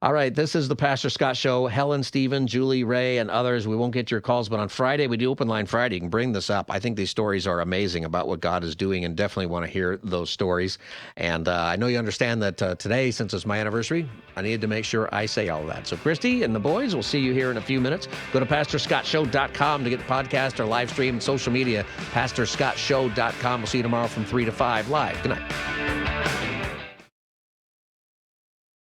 All right, this is the Pastor Scott Show. Helen, Stephen, Julie, Ray, and others, we won't get your calls, but on Friday, we do Open Line Friday. You can bring this up. I think these stories are amazing about what God is doing and definitely want to hear those stories. And I know you understand that today, since it's my anniversary, I needed to make sure I say all of that. So Christy and the boys, we'll see you here in a few minutes. Go to PastorScottShow.com to get the podcast or live stream and social media, PastorScottShow.com. We'll see you tomorrow from 3 to 5 live. Good night.